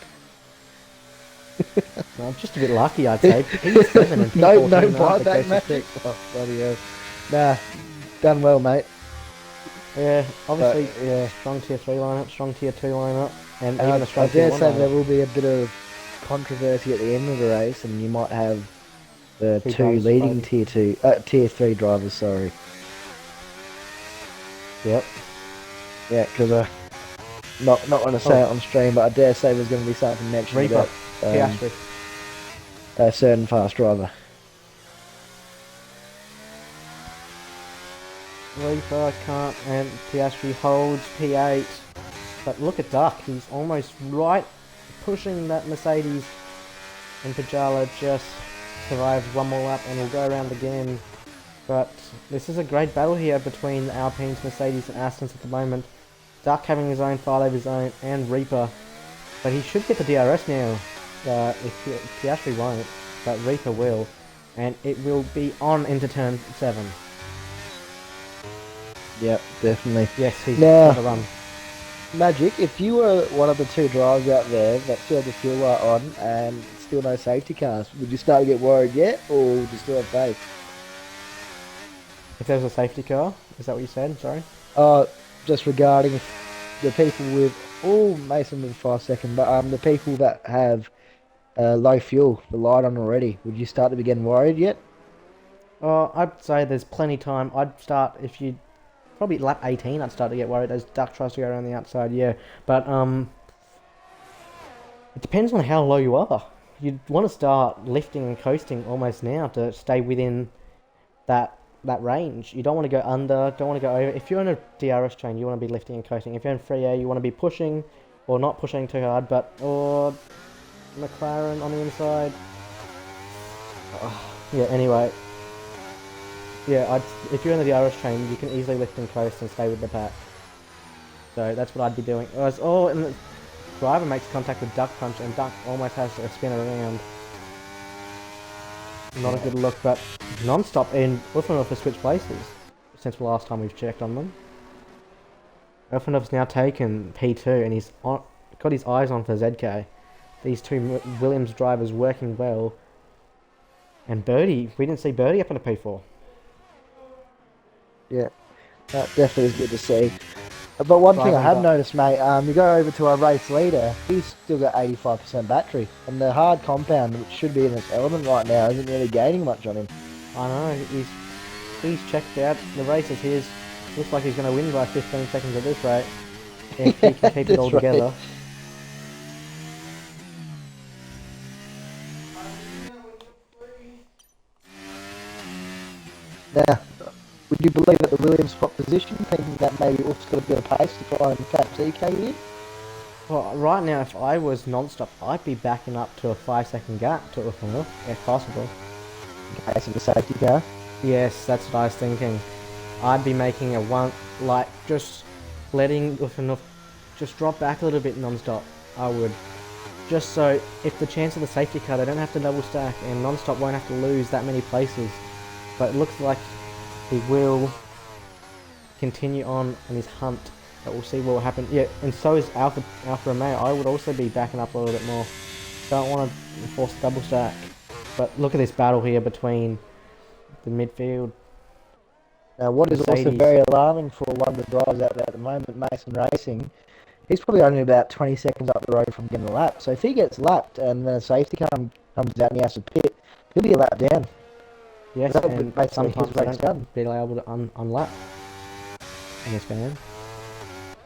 I'm just a bit lucky, I'd say. P7 and no P14 buyback, Magic. Oh, bloody hell. Nah, done well, mate. Yeah, obviously, strong tier 3 lineup, strong tier 2 lineup, and even a I strong tier dare 1 say lineup. there will be a bit of controversy at the end of the race, and you might have the Two two drivers leading fighting. tier 3 drivers, sorry. Yep. Yeah, because not going to say it on stream, but I dare say there's going to be something mentioned Reaper, about Piastri. a certain fast driver. Reaper can't, and Piastri holds P8. But look at Duck, he's almost right pushing that Mercedes, and Pajala just survives one more lap and will go around again. But this is a great battle here between the Alpines, Mercedes and Astons at the moment. Duck having his own file of his own, and Reaper. But he should get the DRS now. If Piastri won't, but Reaper will. And it will be on into turn 7. Yep, definitely. Yes, he's Now- got to run. Magic, if you were one of the two drivers out there that still had the fuel light on and still no safety cars, would you start to get worried yet, or would you still have faith? If there's a safety car, is that what you said? Sorry. Just regarding the people with, Mason with 5 seconds, but the people that have low fuel, the light on already, would you start to be getting worried yet? I'd say there's plenty time. I'd start if you probably lap 18. I'd start to get worried as Duck tries to go around the outside. Yeah, but it depends on how low you are. You'd want to start lifting and coasting almost now to stay within that range. You don't want to go under, don't want to go over. If you're in a DRS train, you want to be lifting and coasting. If you're in free air, you want to be pushing or not pushing too hard. But McLaren on the inside. Yeah. Anyway. Yeah, if you're in the DRS train, you can easily lift and coast and stay with the pack. So that's what I'd be doing. And the driver makes contact with Duck Punch, and Duck almost has a spin around. Not a good look, but non-stop in Ulfanov has switched places since the last time we've checked on them. Ulfanov's now taken P2, and he's got his eyes on for ZK. These two Williams drivers working well. And Birdie, we didn't see Birdie up in a P4. Yeah, that definitely is good to see. But one thing I have noticed, mate, you go over to our race leader, he's still got 85% battery, and the hard compound, which should be in its element right now, isn't really gaining much on him. I know, he's checked out, the race is his. Looks like he's going to win by 15 seconds at this rate, if he can keep it all together. Right. Now, would you believe that the Williams spot position, thinking that maybe Wolf's got a bit of pace to try and catch ZK here? Well, right now, if I was non-stop, I'd be backing up to a 5-second gap to Ulfanov, if possible. In case of the safety car? Yes, that's what I was thinking. I'd be making a one, like, just letting Ulfanov just drop back a little bit non-stop. I would just so if the chance of the safety car, they don't have to double stack, and non-stop won't have to lose that many places. But it looks like he will continue on his hunt. But we'll see what will happen. Yeah, and so is Alfa Romeo. I would also be backing up a little bit more. Don't want to force a double stack. But look at this battle here between the midfield. Now, what is also very alarming for one of the drivers out there at the moment, Mason Racing, he's probably only about 20 seconds up the road from getting a lap. So if he gets lapped and then a safety car comes out and he has to pit, he'll be a lap down. Yes, and sometimes they don't be able to unlap in this game.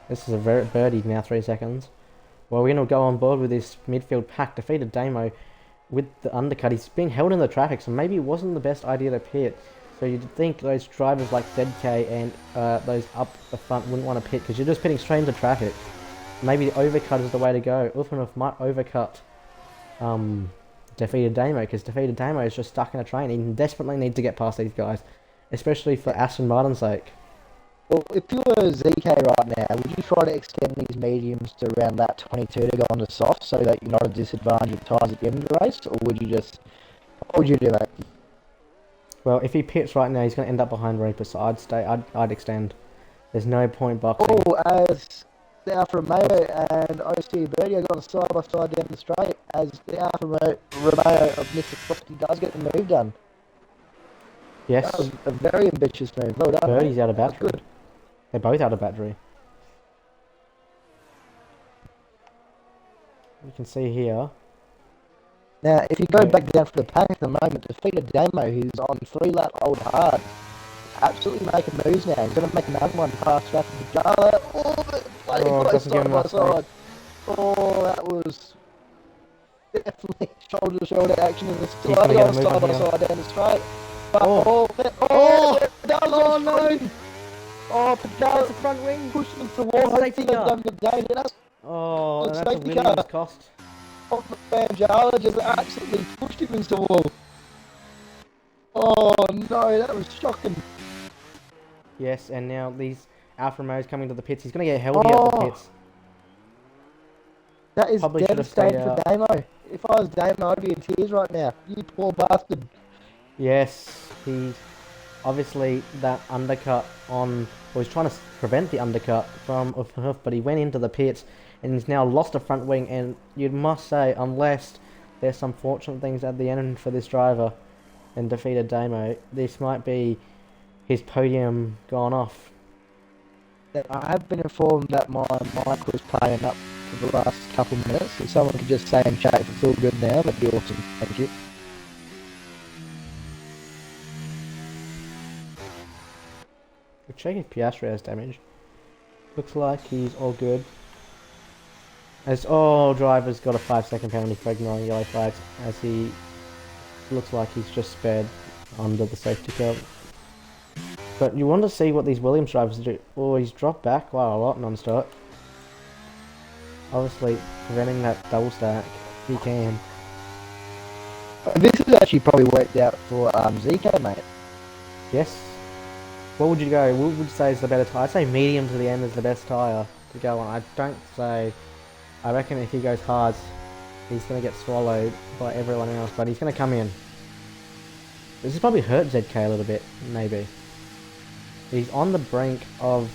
This is a very birdie now, 3 seconds. Well, we're going to go on board with this midfield pack. Defeated Damo with the undercut. He's being held in the traffic, so maybe it wasn't the best idea to pit. So you'd think those drivers like ZK and those up the front wouldn't want to pit, because you're just pitting straight into traffic. Maybe the overcut is the way to go. Ulfanov might overcut Defeated Damo, because Defeated Damo is just stuck in a train. He desperately needs to get past these guys, especially for Aston Martin's sake. Well, if you were ZK right now, would you try to extend these mediums to around lap 22 to go on to soft, so that you're not at a disadvantage of tyres at the end of the race, or would you just... What would you do, mate? Well, if he pits right now, he's going to end up behind Reaper, so I'd stay. I'd extend. There's no point boxing. Oh, as the Alfa Romeo and OC Birdie are going side by side down the straight, as the Alfa Romeo of Mr. Frosty does get the move done. Yes. That was a very ambitious move. Well done. Birdie's out of battery. Good. They're both out of battery. You can see here. Now, if you go back down for the pack at the moment, Defeated Damo, who's on 3-lap old hard, absolutely making moves now. He's going to make another one past Traffic Gala. Oh, but bloody close side by side. Oh, that was definitely shoulder to shoulder action in the slightly on side by side down the straight. But no! Oh, Pagala, the front wing, pushed him to the wall. Hopefully they've done good day. Oh, and that's a Williams cost. Off the Banjala just absolutely pushed him into the wall. Oh no, that was shocking. Yes, and now these Alfa Romeo's coming to the pits. He's going to get held here at the pits. That is devastating for Damo. If I was Damo, I'd be in tears right now. You poor bastard. Yes, he obviously that undercut on. Well, he's trying to prevent the undercut from Hoof, but he went into the pits and he's now lost a front wing. And you must say, unless there's some fortunate things at the end for this driver and Defeated Damo, this might be his podium gone off. I have been informed that my mic was playing up for the last couple of minutes. If someone could just say in chat if it's all good now, that'd be awesome. Thank you. We'll check if Piastri has damage. Looks like he's all good. As all drivers got a 5-second penalty for ignoring yellow flags, as he looks like he's just spared under the safety car. But you want to see what these Williams drivers do. Oh, he's dropped back quite a lot non-stop. Obviously, preventing that double stack, he can. This has actually probably worked out for ZK, mate. Yes. What would you go? What would you say is the better tyre? I'd say medium to the end is the best tyre to go on. I don't say... I reckon if he goes hard, he's going to get swallowed by everyone else, but he's going to come in. This has probably hurt ZK a little bit, maybe. He's on the brink of...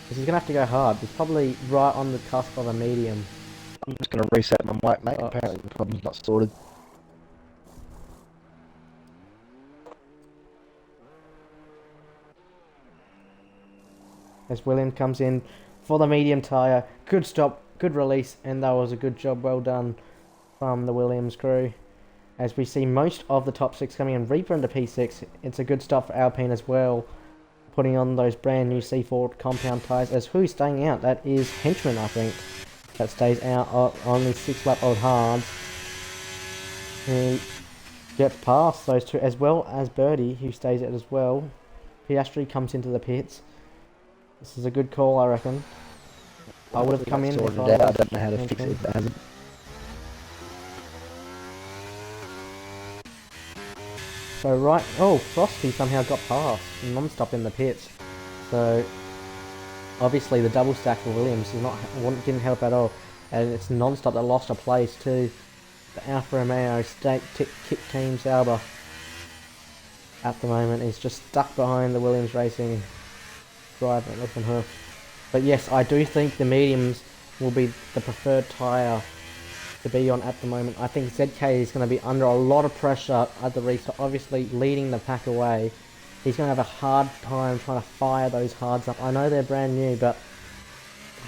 Because he's going to have to go hard. He's probably right on the cusp of a medium. I'm just going to reset my mic, mate. Apparently the problem's not sorted. As William comes in for the medium tyre. Good stop, good release, and that was a good job, well done from the Williams crew. As we see most of the top 6 coming in. Reaper into P6, it's a good stop for Alpine as well. Putting on those brand new C4 compound tyres. As who's staying out? That is Henchman, I think. That stays out on the 6-lap old hards. He gets past those two, as well as Birdie, who stays out as well. Piastri comes into the pits. This is a good call, I reckon. I would have come in if I don't know how to fix it if it hasn't. So right, oh, Frosty somehow got past non-stop in the pits. So obviously the double stack for Williams is didn't help at all. and it's non-stop. They lost a place to the Alfa Romeo State Kick Team Sauber. At the moment, he's just stuck behind the Williams Racing driver at Uffenhof. But yes, I do think the mediums will be the preferred tyre to be on at the moment. I think ZK is going to be under a lot of pressure at the restart, obviously leading the pack away. He's going to have a hard time trying to fire those hards up. I know they're brand new, but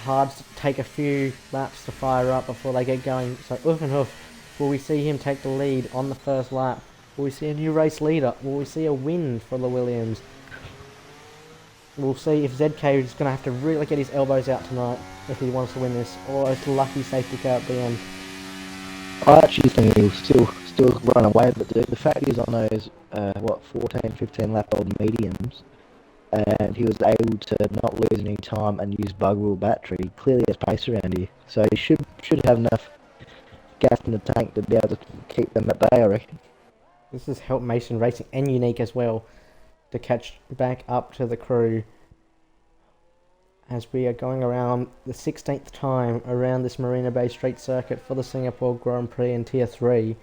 hards take a few laps to fire up before they get going. So Uffenhof, will we see him take the lead on the first lap? Will we see a new race leader? Will we see a win for the Williams? We'll see if ZK is going to have to really get his elbows out tonight if he wants to win this, or it's lucky safety car at the end. I actually think he'll still run away, but the fact is on those 14, 15 lap old mediums, and he was able to not lose any time and use bug wheel battery. Clearly has pace around here, so he should have enough gas in the tank to be able to keep them at bay, I reckon. This has helped Mason Racing and Unique as well to catch back up to the crew as we are going around the 16th time around this Marina Bay Street circuit for the Singapore Grand Prix in Tier 3.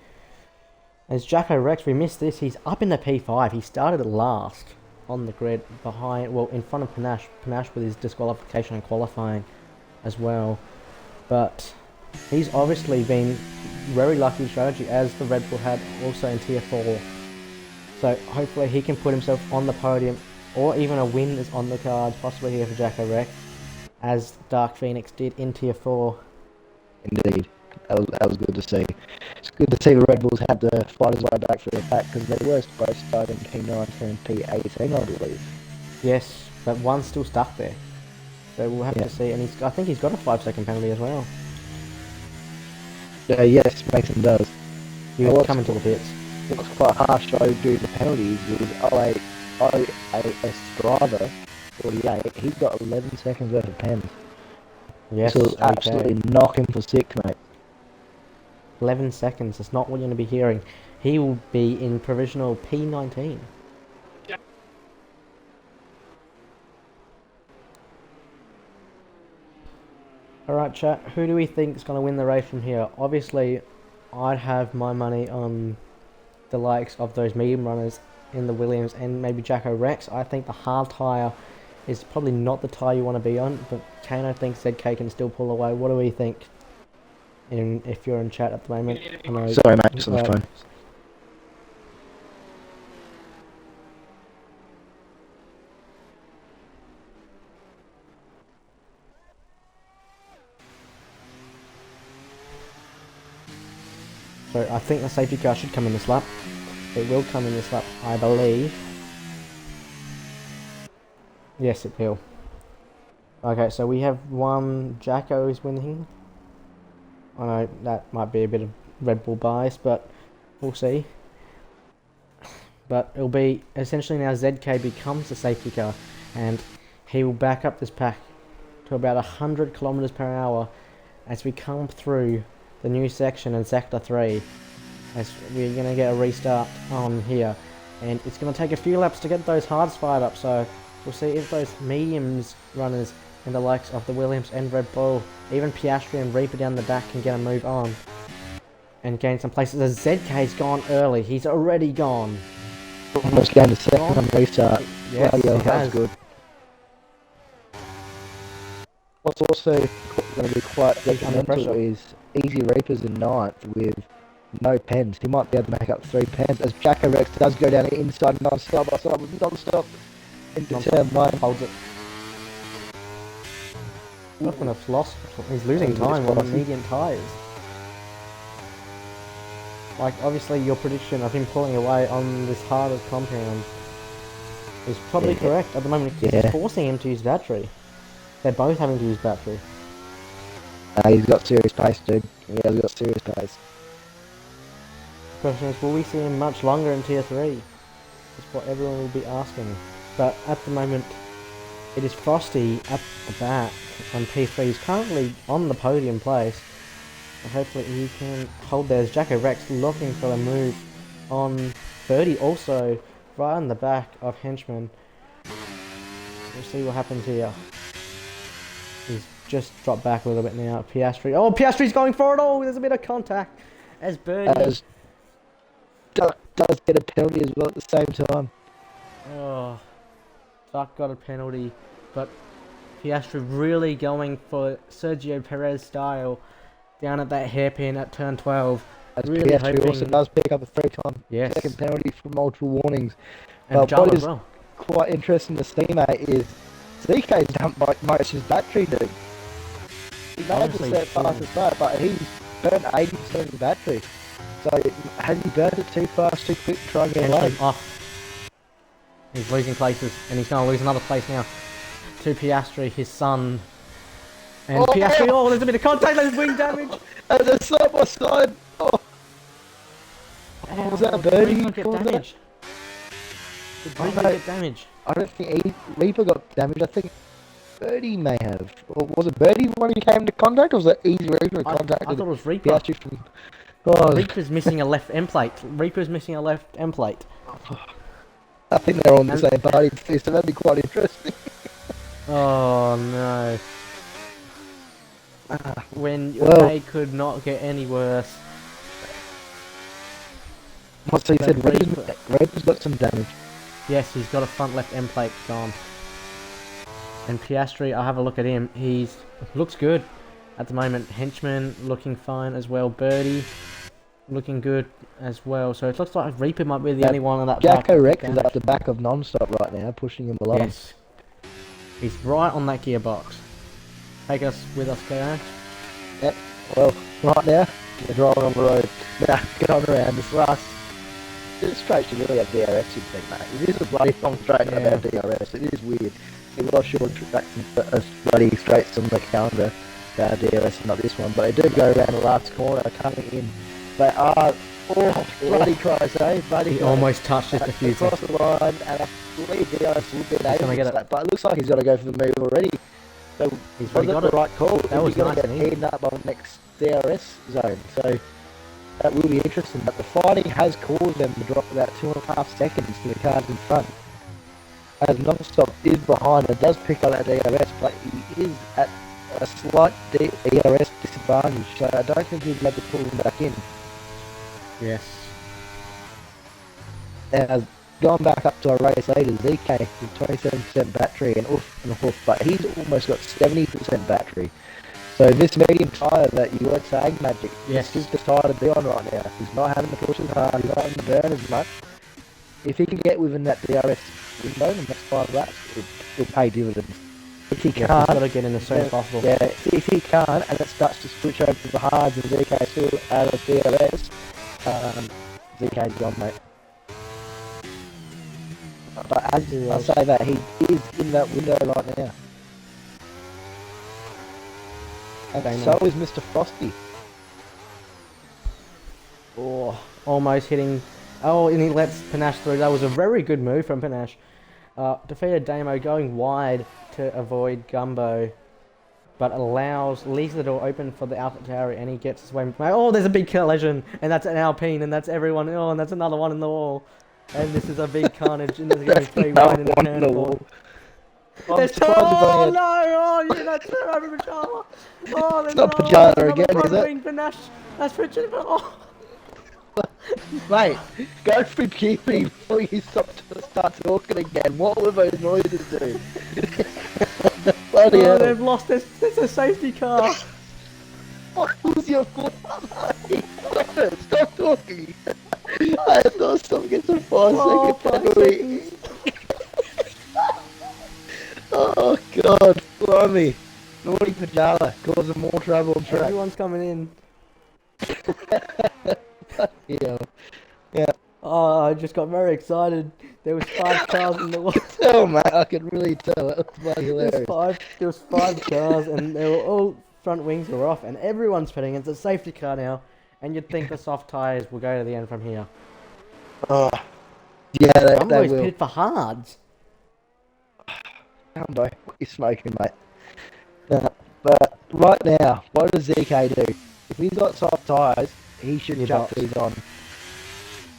As Jacko Rex, we missed this, he's up in the P5. He started last on the grid behind, well, in front of Panache with his disqualification and qualifying as well. But he's obviously been very lucky strategy, as the Red Bull had also in Tier 4. So hopefully he can put himself on the podium, or even a win is on the cards, possibly here for Jacko Rex, as Dark Phoenix did in Tier 4. Indeed, that was good to see. It's good to see the Red Bulls have to fight his way back through the pack, because they were supposed to start in P19 and P18, I believe. Yes, but one's still stuck there. So we'll have to see, and I think he's got a 5-second penalty as well. Yes, Mason does. He was coming to the pits. It was quite harsh though due to the penalties. It was OAS driver 48. He got 11 seconds worth of pens. Yes, so it was absolutely knocking for 6, mate. 11 seconds. That's not what you're going to be hearing. He will be in provisional P19. Alright chat, who do we think is going to win the race from here? Obviously, I'd have my money on the likes of those medium runners in the Williams and maybe Jacko Rex. I think the hard tyre is probably not the tyre you want to be on, but Kano thinks ZK can still pull away. What do we think? If you're in chat at the moment. Sorry mate, just on the phone. So I think the safety car should come in this lap. It will come in this lap, I believe. Yes, it will. Okay, so we have one. Jacko is winning. I know that might be a bit of Red Bull bias, but we'll see. But it'll be essentially now ZK becomes the safety car, and he will back up this pack to about 100 kilometers per hour as we come through the new section in Sector 3, as we're going to get a restart on here, and it's going to take a few laps to get those hards fired up, so we'll see if those mediums runners and the likes of the Williams and Red Bull, even Piastri and Reaper down the back, can get a move on and gain some places. As ZK's gone early, he's already gone. Almost gained a second on restart. Yes, wow, he that has. was good. What's also going to be quite detrimental is Easy Reapers in 9th with no pens. He might be able to make up 3 pens, as Jacko Rex does go down the inside non-stop into turn 9. Holds it. Uffenhof's lost. He's losing time on the medium tyres. Like, obviously your prediction of him pulling away on this hardest compound is probably correct at the moment. It's forcing him to use battery. They're both having to use battery. He's got serious pace, dude. Yeah, he's got serious pace. The question is, will we see him much longer in Tier 3? That's what everyone will be asking. But at the moment, it is Frosty at the back on P3. He's currently on the podium place. And hopefully he can hold there. Jacko Rex looking for a move on 30, also right on the back of Henchman. We'll see what happens here. just dropped back a little bit now. Piastri. Oh, Piastri's going for it. Oh, there's a bit of contact. As Birdie. As Duck does get a penalty as well at the same time. Oh, Duck got a penalty, but Piastri really going for Sergio Perez style down at that hairpin at turn 12. As Really Piastri hoping- also does pick up a 3-time Yes. second penalty for multiple warnings. And But Jarl what as is well. quite interesting to see, mate, is ZK's dumped most of his battery, dude. He managed to Honestly, set fast yeah. as that, but he's burnt 80% of the battery. So has he burnt it too fast, too quick to try and get away? Potentially off. He's losing places, and he's going to lose another place now to Piastri, his son. And Oh, Piastri, yeah. oh, there's a bit of contact, there's wing damage. And they're side by side. Oh, was that a birdie? Reaper get What was that? damaged. Did Oh, Reaper mate. get damaged? I don't think Reaper got damaged. I think Birdie may have. Or was it Birdie when he came into contact, or was it Easy Reaper in I contact? thought it was Reaper. Piastri from... Oh, Reaper's missing a left end plate. Reaper's missing a left end plate. I think they're on the And- same party, so that'd be quite interesting. Oh no. When Well- they could not get any worse. What, so you But said Reaper- Reaper's got some damage. Yes, he's got a front left end plate gone. And Piastri, I'll have a look at him. He's looks good at the moment. Henchman looking fine as well. Birdie looking good as well. So it looks like Reaper might be the Yeah, only one on that Jacko back. Rex is at the back of non-stop right now, pushing him along. Yes. He's right on that gearbox. Take us with us, KO. Yep. Well, right now, we're driving on the road. Now, get on around this last... This straight should really have DRS, you'd think, mate. It is a bloody long straight Yeah. about DRS. It is weird. It was short tracks and bloody straights on the calendar, DRS and not this one. But they do go around the last corner coming in. They are... Oh, bloody close, eh? Bloody He close. almost touched it a few Across times. the line, and I believe DRS will get gonna get it. but it looks like he's got to go for the move already. So He's was already it got the it. right call? That was going nice to and get easy. eaten up on the next DRS zone. So that will be interesting. But the fighting has caused them to drop about 2.5 seconds to the cars in front. As non-stop is behind and does pick up that DRS, but he is at a slight DRS disadvantage. So I don't think he'll be able to pull him back in. Yes. Now, going back up to our race later, ZK with 27% battery and oof and a hoof, but he's almost got 70% battery. So this medium tyre that you were saying, Magic, Yes. this is the tyre to be on right now. He's not having to push as hard, he's not having to burn as much. If he can get within that DRS window in the next 5 laps, it'll pay dividends. If he Yes, he's can't, got to get in as soon as possible. yeah, if he can't, and it starts to switch over to the hards and ZK still out of DRS, ZK's gone, mate. But as I say that, he is in that window right now. And Okay, so no. is Mr. Frosty. Oh, almost hitting. Oh, and he lets Panache through. That was a very good move from Panache. Defeated Damo going wide to avoid Gumbo, but leaves the door open for the AlphaTauri, and he gets his way. Oh, there's a big collision, and that's an Alpine, and that's everyone. Oh, and that's another one in the wall. And this is a big carnage, and there's going to be 3 wide in the One turn. in the wall. I'm There's 2. surprised if I Oh had- no! Oh yeah, that's over Pajama. Oh, there's not another Pajama one, again, another is it? front wing Panache. That's Richard. Oh. Mate, go through puberty before you start talking again. What were those noises doing? Bloody Oh, hell. they've lost this. It's a safety car. What was your fault? Stop it, stop talking. I thought something gets a 5 Oh, second 5 penalty. seconds. Oh God, blimey. Naughty Pajala, causing more trouble on track. Everyone's coming in. Yeah. Yeah. Oh, I just got very excited. There was 5 cars in the wall. Oh man, I can really tell. It was bloody hilarious. There was 5 cars, and they were all front wings were off, and everyone's pitting. It's a safety car now, and you'd think the soft tyres will go to the end from here. Oh. Yeah, they Gumbo's will. pitted for hards. Gumbo, what you smoking, mate? But right now, what does ZK do? If he's got soft tyres, he should He jump bops. these on.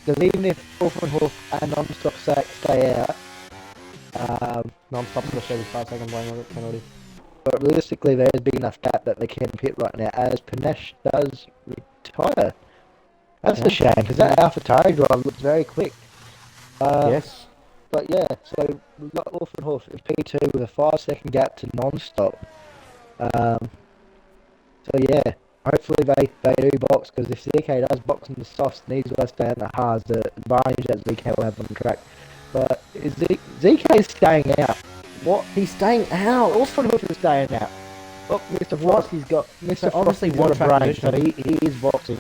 Because even if Hoof and Hoof and non-stop stay out, Non-stop for the 35 second blame penalty. But realistically, there's big enough gap that they can pit right now as Panesh does retire. That's a shame, because that AlphaTauri drive looks very quick. Yes. But yeah, so we've got Wolfenhof in P2 with a 5-second gap to non-stop. So yeah, hopefully they do box, because if ZK does box in the softs and these guys stay out in the hards, the advantage that ZK will have on the track. But is ZK staying out? What? He's staying out. Wolfenhof is staying out. Look, Mr. Frosty's got Mr. obviously Frosty's one got a track brain, so position. he is boxing.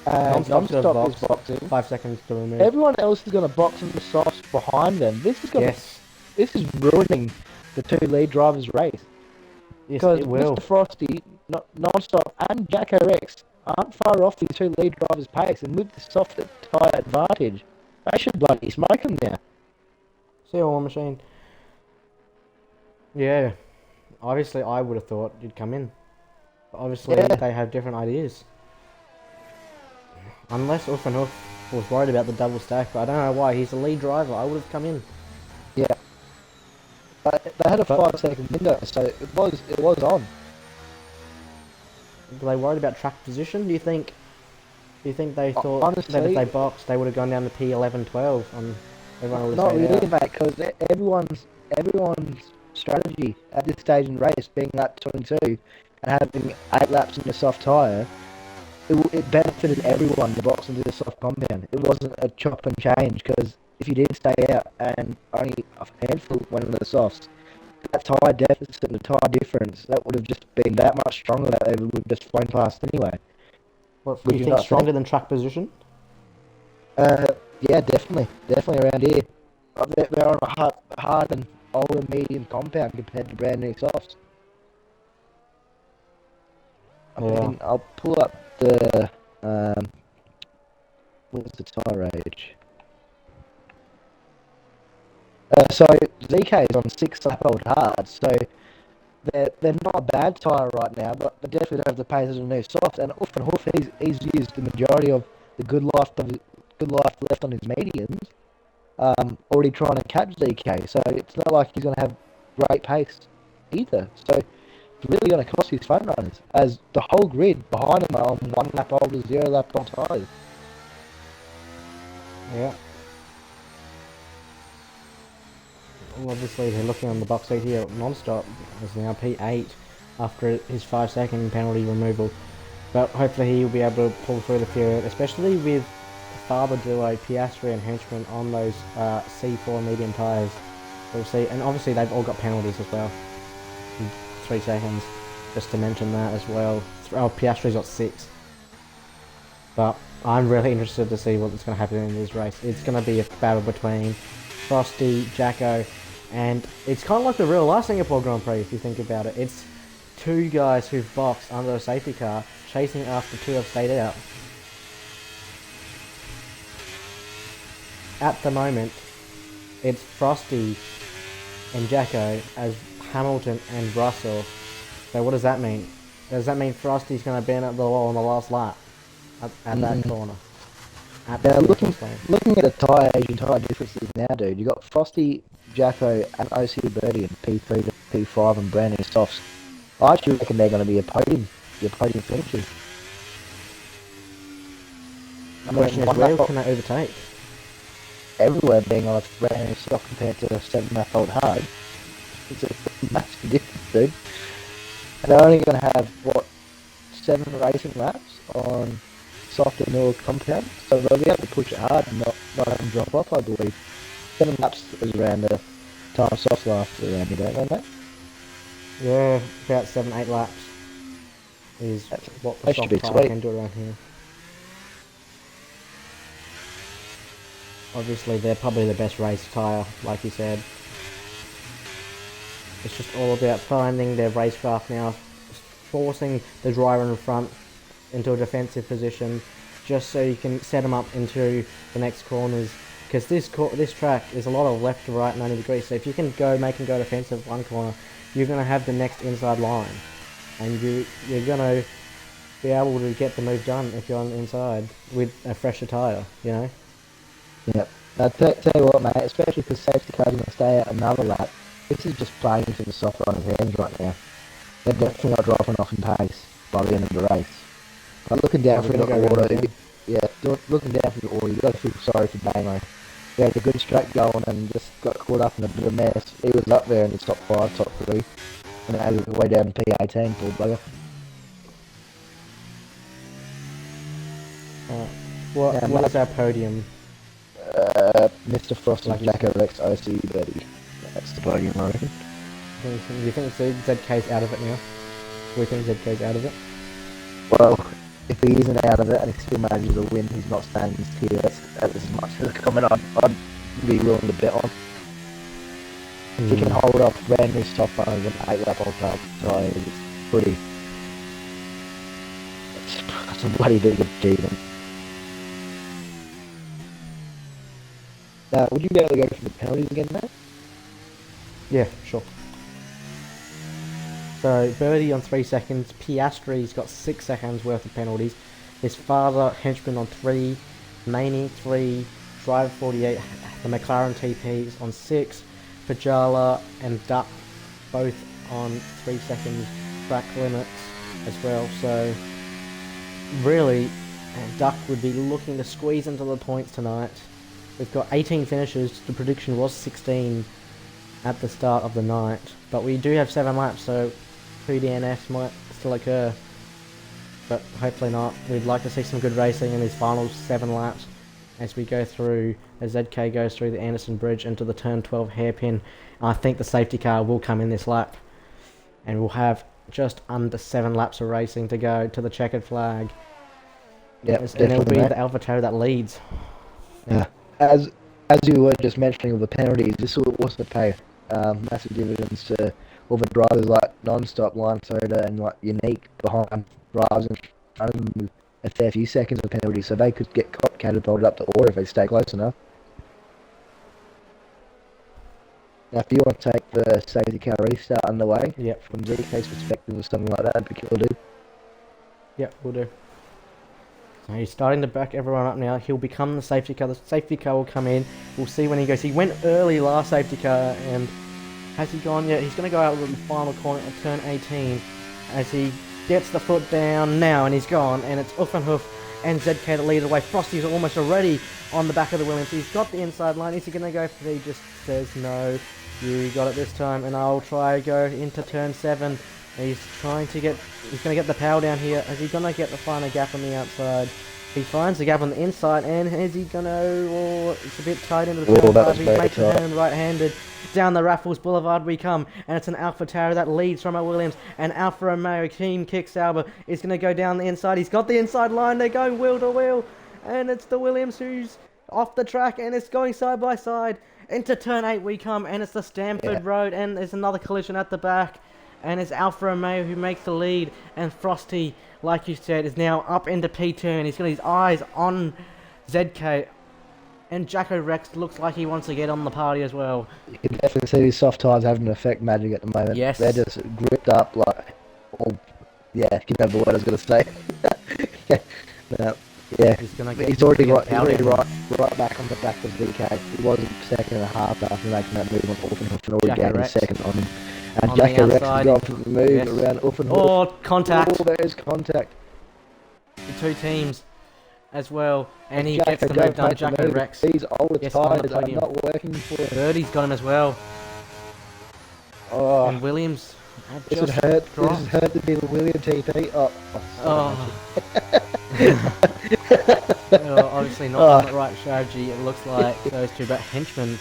Non-stop's gonna Non-stop is box. boxing. 5 seconds to remove. Everyone else is going to box in the softs behind them. This is going Yes. This is ruining the two lead drivers' race. Yes, Because it will. Mr. Frosty, Non-Stop, and Jacko Rex aren't far off these two lead drivers' pace, and with the soft tyre advantage, they should bloody smoke them now. See War Machine. Yeah. Obviously, I would have thought you'd come in. But obviously, Yeah. they have different ideas. Unless Uffenhoff was worried about the double stack, but I don't know why. He's the lead driver. I would have come in. Yeah. But they had a But- 5-second window, so it was on. Were they worried about track position? Do you think they thought that if Honestly- they boxed, they would have gone down to P11, 12, and everyone would have Not stayed really, out? mate, because everyone's strategy at this stage in the race, being lap 22 and having 8 laps in the soft tyre, it benefited everyone to box into the soft compound. It wasn't a chop and change, because if you did stay out and only a handful went into the softs, that tyre deficit and the tyre difference, that would have just been that much stronger that they would have just flown past anyway. What, Would you you think not stronger think? than track position? Yeah, definitely around here. They're on a hard and older medium compound compared to brand new softs. I Yeah. mean, I'll pull up the what's the tyre age? So ZK is on 6 lap old hard, so they're not a bad tyre right now, but they definitely don't have the pace of a new soft. And Uffenhof, he's used the majority of the good life left on his mediums, already trying to catch ZK. So it's not like he's going to have great pace either. So it's really going to cost his front runners, as the whole grid behind him are on 1 lap old or 0 lap old tyres. Yeah. Well, obviously, they're looking on the box seat here. Non-stop is now P8 after his 5-second penalty removal. But hopefully he will be able to pull through the field, especially with father duo Piastri and Henchman on those C4 medium tyres. We'll see. And obviously they've all got penalties as well. 3 seconds, just to mention that as well. Oh, Piastri's got 6. But I'm really interested to see what's going to happen in this race. It's going to be a battle between Frosty, Jacko, and it's kind of like the real life Singapore Grand Prix if you think about it. It's 2 guys who've boxed under a safety car chasing after 2 have stayed out. At the moment, it's Frosty and Jacko as Hamilton and Russell. So what does that mean? Does that mean Frosty's going to be in at the wall on the last lap at that corner? Now looking at the tyre age and tyre differences now, dude, you got Frosty, Jacko, and OC Birdie in P3 to P5 and brand new softs. I actually reckon they're going to be a podium finishers. The question is, where can they overtake? Everywhere being on a brand new soft compared to a 7-lap old hard. It's a massive difference, dude. And they're only going to have, 7 racing laps on soft and newer compound, so they'll be able to push it hard and not have them drop off, I believe. 7 laps is around the time soft lasts around here, don't they, mate? Yeah, about 7-8 laps is what the that should soft be tyre sweet. can do around here. Obviously, they're probably the best race tyre, like you said. It's just all about finding their racecraft now, forcing the driver in front into a defensive position, just so you can set them up into the next corners. Because this track is a lot of left to right 90 degrees, so if you can make them go defensive one corner, you're going to have the next inside line, and you're going to be able to get the move done if you're on the inside with a fresher tyre, you know? Yep. I'll tell you what, mate, especially because safety car's going to stay out another lap. This is just playing into the soft runner's hands right now. they're definitely not dropping off in pace by the end of the race. But looking down through the order, looking down through the order, you got to feel sorry for Damo. He had a good straight going and just got caught up in a bit of mess. He was up there in the top 5, top 3, and it had way down in P18, poor bugger. What is our podium? Mr. Frost and Jacko Rex OC Betty. That's the podium, I reckon. Do you think ZK's out of it now? Do we think ZK's out of it? Well, if he isn't out of it and he still manages to win, he's not staying in his tier. That's as much as a comment I'd be willing to bet on. If he can hold off brand new top runners and 8 lap old top, so it's pretty. That's a bloody big achievement. Now, would you be able to go for the penalties again, mate? Yeah, sure. So, Birdie on 3 seconds, Piastri's got 6 seconds worth of penalties, his father, Henchman on 3, Maney 3, Driver 48, the McLaren TPs on 6, Pajala and Duck both on 3 seconds track limits as well, so really Duck would be looking to squeeze into the points tonight. We've got 18 finishes, the prediction was 16 at the start of the night, but we do have 7 laps, so 2 DNFs might still occur, but hopefully not. We'd like to see some good racing in these final 7 laps as we go through, as ZK goes through the Anderson Bridge into the turn 12 hairpin. I think the safety car will come in this lap, and we'll have just under 7 laps of racing to go to the checkered flag. Yep, and it'll be mate. the AlphaTauri that leads. Yeah. As you were just mentioning with the penalties, this will also pay massive dividends to all the drivers like Non-Stop, Line Soda and like Unique behind drivers in front of them with a fair few seconds of penalties, so they could get catapulted up to order if they stay close enough. Now, if you want to take the safety car restart underway, Yep. from ZK's perspective or something like that, that'd be cool to do. Yep, we'll do. So he's starting to back everyone up now. He'll become the safety car. The safety car will come in. We'll see when he goes. He went early last safety car, and has he gone yet? He's going to go out with the final corner at turn 18 as he gets the foot down now, and he's gone. And it's Uffenhoof and ZK to lead the way. Frosty's almost already on the back of the Williams. He's got the inside line. Is he going to go for it? He just says no. You got it this time, and I'll try to go into turn 7. He's trying to get, he's going to get the power down here. Is he going to get the final gap on the outside? He finds the gap on the inside, and is he going to, oh, it's a bit tight into the turn 5. He makes the turn right-handed. Down the Raffles Boulevard we come, and it's an AlphaTauri that leads from a Williams, and Alfa Romeo Team Kick Sauber is going to go down the inside. He's got the inside line, they're going wheel to wheel, and it's the Williams who's off the track, and it's going side by side. Into turn 8 we come, and it's the Stamford Road, and there's another collision at the back, and it's Alfa Romeo who makes the lead, and Frosty, like you said, is now up into P2, and he's got his eyes on ZK, and Jacko Rex looks like he wants to get on the party as well. You can definitely see these soft tyres having an effect magic at the moment. Yes. They're just gripped up like, oh, yeah, you know what I was going to say. No, yeah, he's already right back on the back of ZK. He was second and a half after making that move on Uffenhoof and already gained his second on him. And Jacko Rex has gone for the move around Uffenhoof. Oh, contact. Oh, there's contact. The two teams as well, and he gets the move done. Jacko Rex. These old tyres are not working for him. Birdie's got him as well. Oh, and Williams. This would hurt. This would hurt to be the William TP. Obviously not the right strategy, it looks like, those two, but Henchman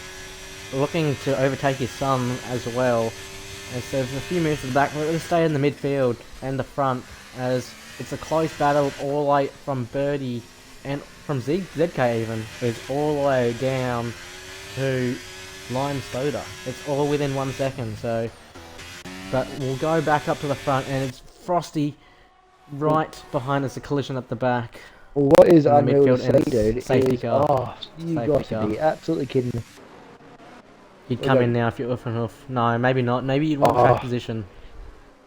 looking to overtake his son as well. And so there's a few minutes at the back, we're going to stay in the midfield and the front, as it's a close battle all the way from Birdie and from ZK even, it's all the way down to Lime Soda. It's all within 1 second, so... But we'll go back up to the front, and it's Frosty right behind us, a collision at the back. Well, what is unreal to see, dude, safety is... car. Oh, you got to be absolutely kidding me. You'd come in now if you're Uffenhoof. No, maybe not. Maybe you'd want track position.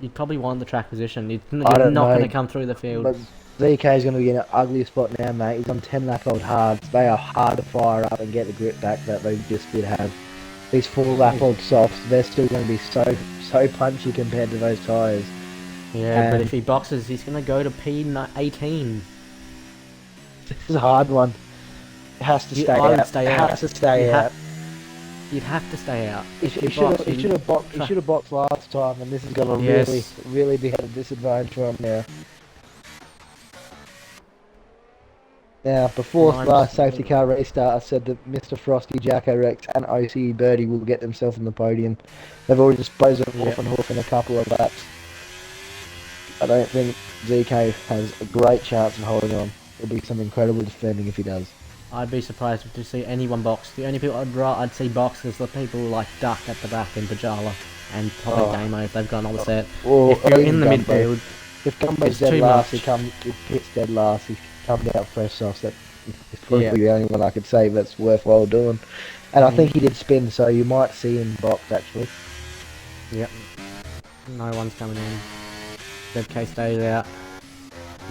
You'd probably want the track position. You're not going to come through the field. But ZK is going to be in an ugly spot now, mate. He's on 10 lap old hards. They are hard to fire up and get the grip back that they just did have. These 4 lap old softs, they're still going to be so punchy compared to those tyres. Yeah, but And if he boxes, he's going to go to P18. this is a hard one. It has to stay I would out. stay It out. has to stay You'd out. You'd have to stay out. He If you should box, have boxed. He should have boxed last time, and this is going to Yes. really be at a disadvantage for him now. Now, before Mine's- last safety car restart, I said that Mr. Frosty, Jacko Rex, and OCE Birdie will get themselves on the podium. They've already disposed of Yep. Wolfenhof in a couple of laps. I don't think ZK has a great chance of holding on. It'll be some incredible defending if he does. I'd be surprised to see anyone box. The only people I'd see box is the people like Duck at the back in Bajala and probably Damo if they've gone all set. Well, If you're even in the Gumbo. midfield, If Gumbo's it's dead too last, much. he pits dead last, he comes out fresh off. So it's probably Yeah. the only one I could say that's worthwhile doing. And I think he did spin, so you might see him box actually. Yep. No one's coming in. ZK stays out.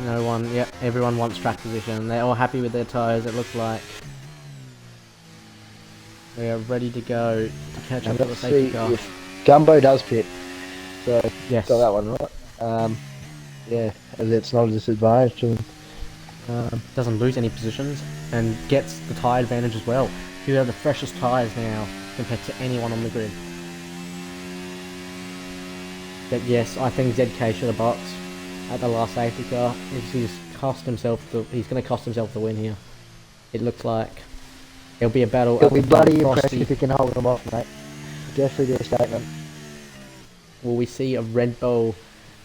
No one. Yep. Everyone wants track position. They're all happy with their tyres. It looks like they are ready to go to catch And up with the let's safety see car. if Gumbo does pit. So Yes. got that one right. Yeah, as it's not a disadvantage to him. Doesn't lose any positions and gets the tyre advantage as well. You have the freshest tyres now compared to anyone on the grid. But yes, I think ZK should have boxed at the last safety car. He's going to cost himself the win here. It looks like it'll be a battle. It'll be bloody Frosty. impressive if he can hold him off, mate. Definitely do a statement. Will we see a Red Bull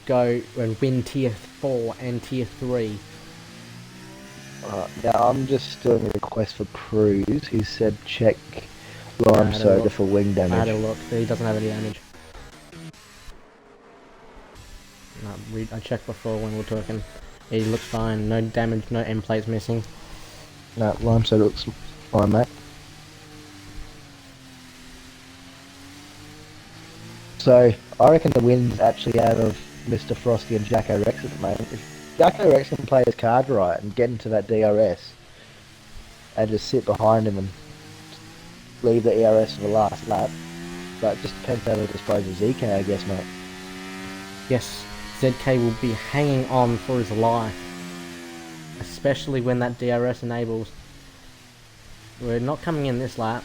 go and win Tier 4 and Tier 3? Now I'm just doing a request for Cruz. He said check lime had a soda look. for wing I had a damage. look, but he doesn't have any damage. No, I checked before when we were talking. He looks fine, no damage, no end plates missing. No, lime soda looks fine, mate. So I reckon the win's actually out of Mr. Frosty and Jacko Rex at the moment. If Jacko Rex can play his card right and get into that DRS and just sit behind him and leave the ERS for the last lap, but it just depends how they dispose of ZK, I guess, mate. Yes, ZK will be hanging on for his life. Especially when that DRS enables. We're not coming in this lap.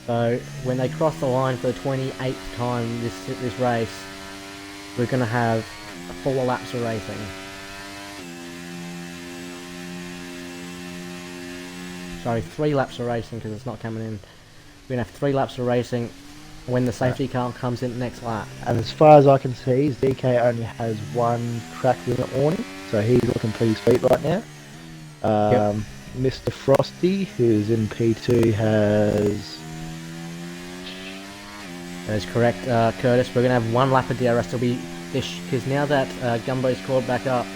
So when they cross the line for the 28th time this race, we're going to have 4 laps of racing. Sorry, 3 laps of racing because it's not coming in. We're going to have 3 laps of racing when the safety car comes in next lap. And as far as I can see, ZK only has one track limit warning, so he's looking pretty sweet right now. Mr. Frosty, who's in P2, has... That is correct, Curtis. We're going to have 1 lap of DRS. There'll be this because now that Gumbo's called back up,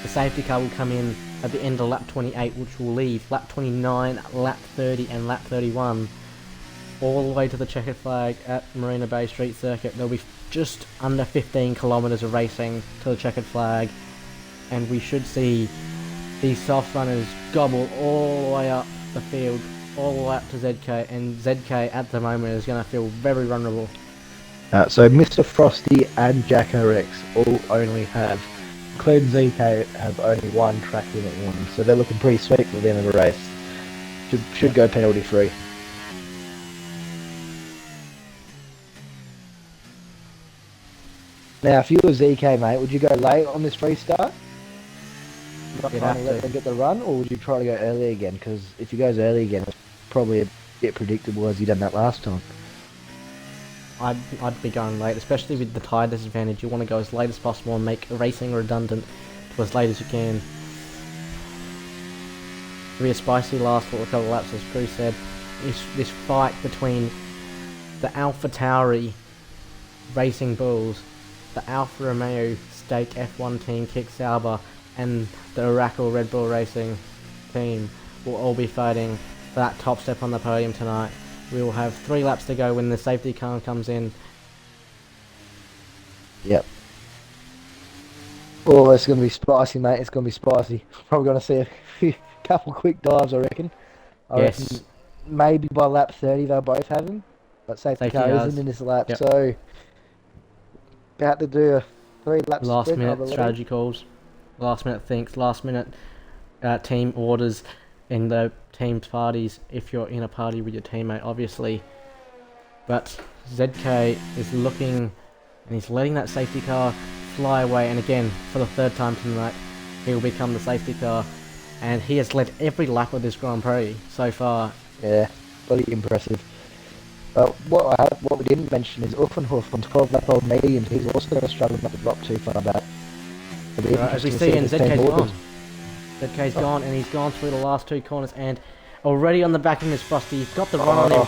the safety car will come in at the end of lap 28, which will leave lap 29, lap 30, and lap 31, all the way to the checkered flag at Marina Bay Street Circuit. There'll be just under 15 kilometres of racing to the checkered flag, and we should see these soft runners gobble all the way up the field, all the way up to ZK, and ZK at the moment is going to feel very vulnerable. So Mr. Frosty and Jacko Rex all only have, including ZK, have only 1 track limit warning, so they're looking pretty sweet for the end of the race. Should go penalty free. Now, if you were ZK, mate, would you go late on this restart? Not You'd trying to have let to. them get the run, or would you try to go early again? Because if he goes early again, it's probably a bit predictable as he done that last time. I'd be going late, especially with the tyre disadvantage. You want to go as late as possible and make racing redundant to as late as you can. It'll be a spicy last couple of laps, as Cruz said. This fight between the Alpha Tauri Racing Bulls, the Alfa Romeo Stake F1 team Kick Sauber, and the Oracle Red Bull Racing team will all be fighting for that top step on the podium tonight. We will have 3 laps to go when the safety car comes in. Yep. Oh, it's going to be spicy, mate. It's going to be spicy. Probably going to see a couple quick dives, I reckon. I Yes. reckon maybe by lap 30 they'll both have them. But safety Safety car cars. isn't in this lap, Yep. so about to do 3-lap Last sprint, I minute believe. strategy calls, last minute thinks, last minute team orders in the team's parties if you're in a party with your teammate, obviously. But ZK is looking and he's letting that safety car fly away, and again, for the third time tonight, he will become the safety car, and he has led every lap of this Grand Prix so far. Yeah, bloody impressive. But what we didn't mention is Uffenhoff on 12-lap-old mediums. He's also going to struggle not to drop too far back. It'll be As we interesting to see, if and his team ZK's orders. gone. ZK's gone, and he's gone through the last two corners, and already on the back of his Frosty, he's got the run on him.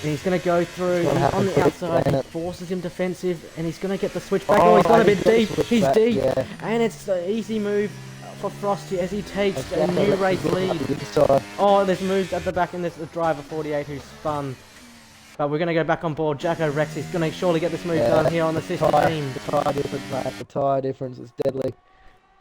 And he's going to go through, gonna and on happen the quick, outside, he ain't it? forces him defensive, and he's going to get the switch back. Oh, he's gone a bit deep, he's deep, yeah. and it's an easy move for Frosty as he takes a Jacko new Rex race is looking lead. up the inside. Oh, there's moves at the back, and there's the driver 48 who's spun. But we're going to go back on board. Jacko Rex is going to surely get this move done here on the sister team. The tyre difference, mate. The tyre difference is deadly.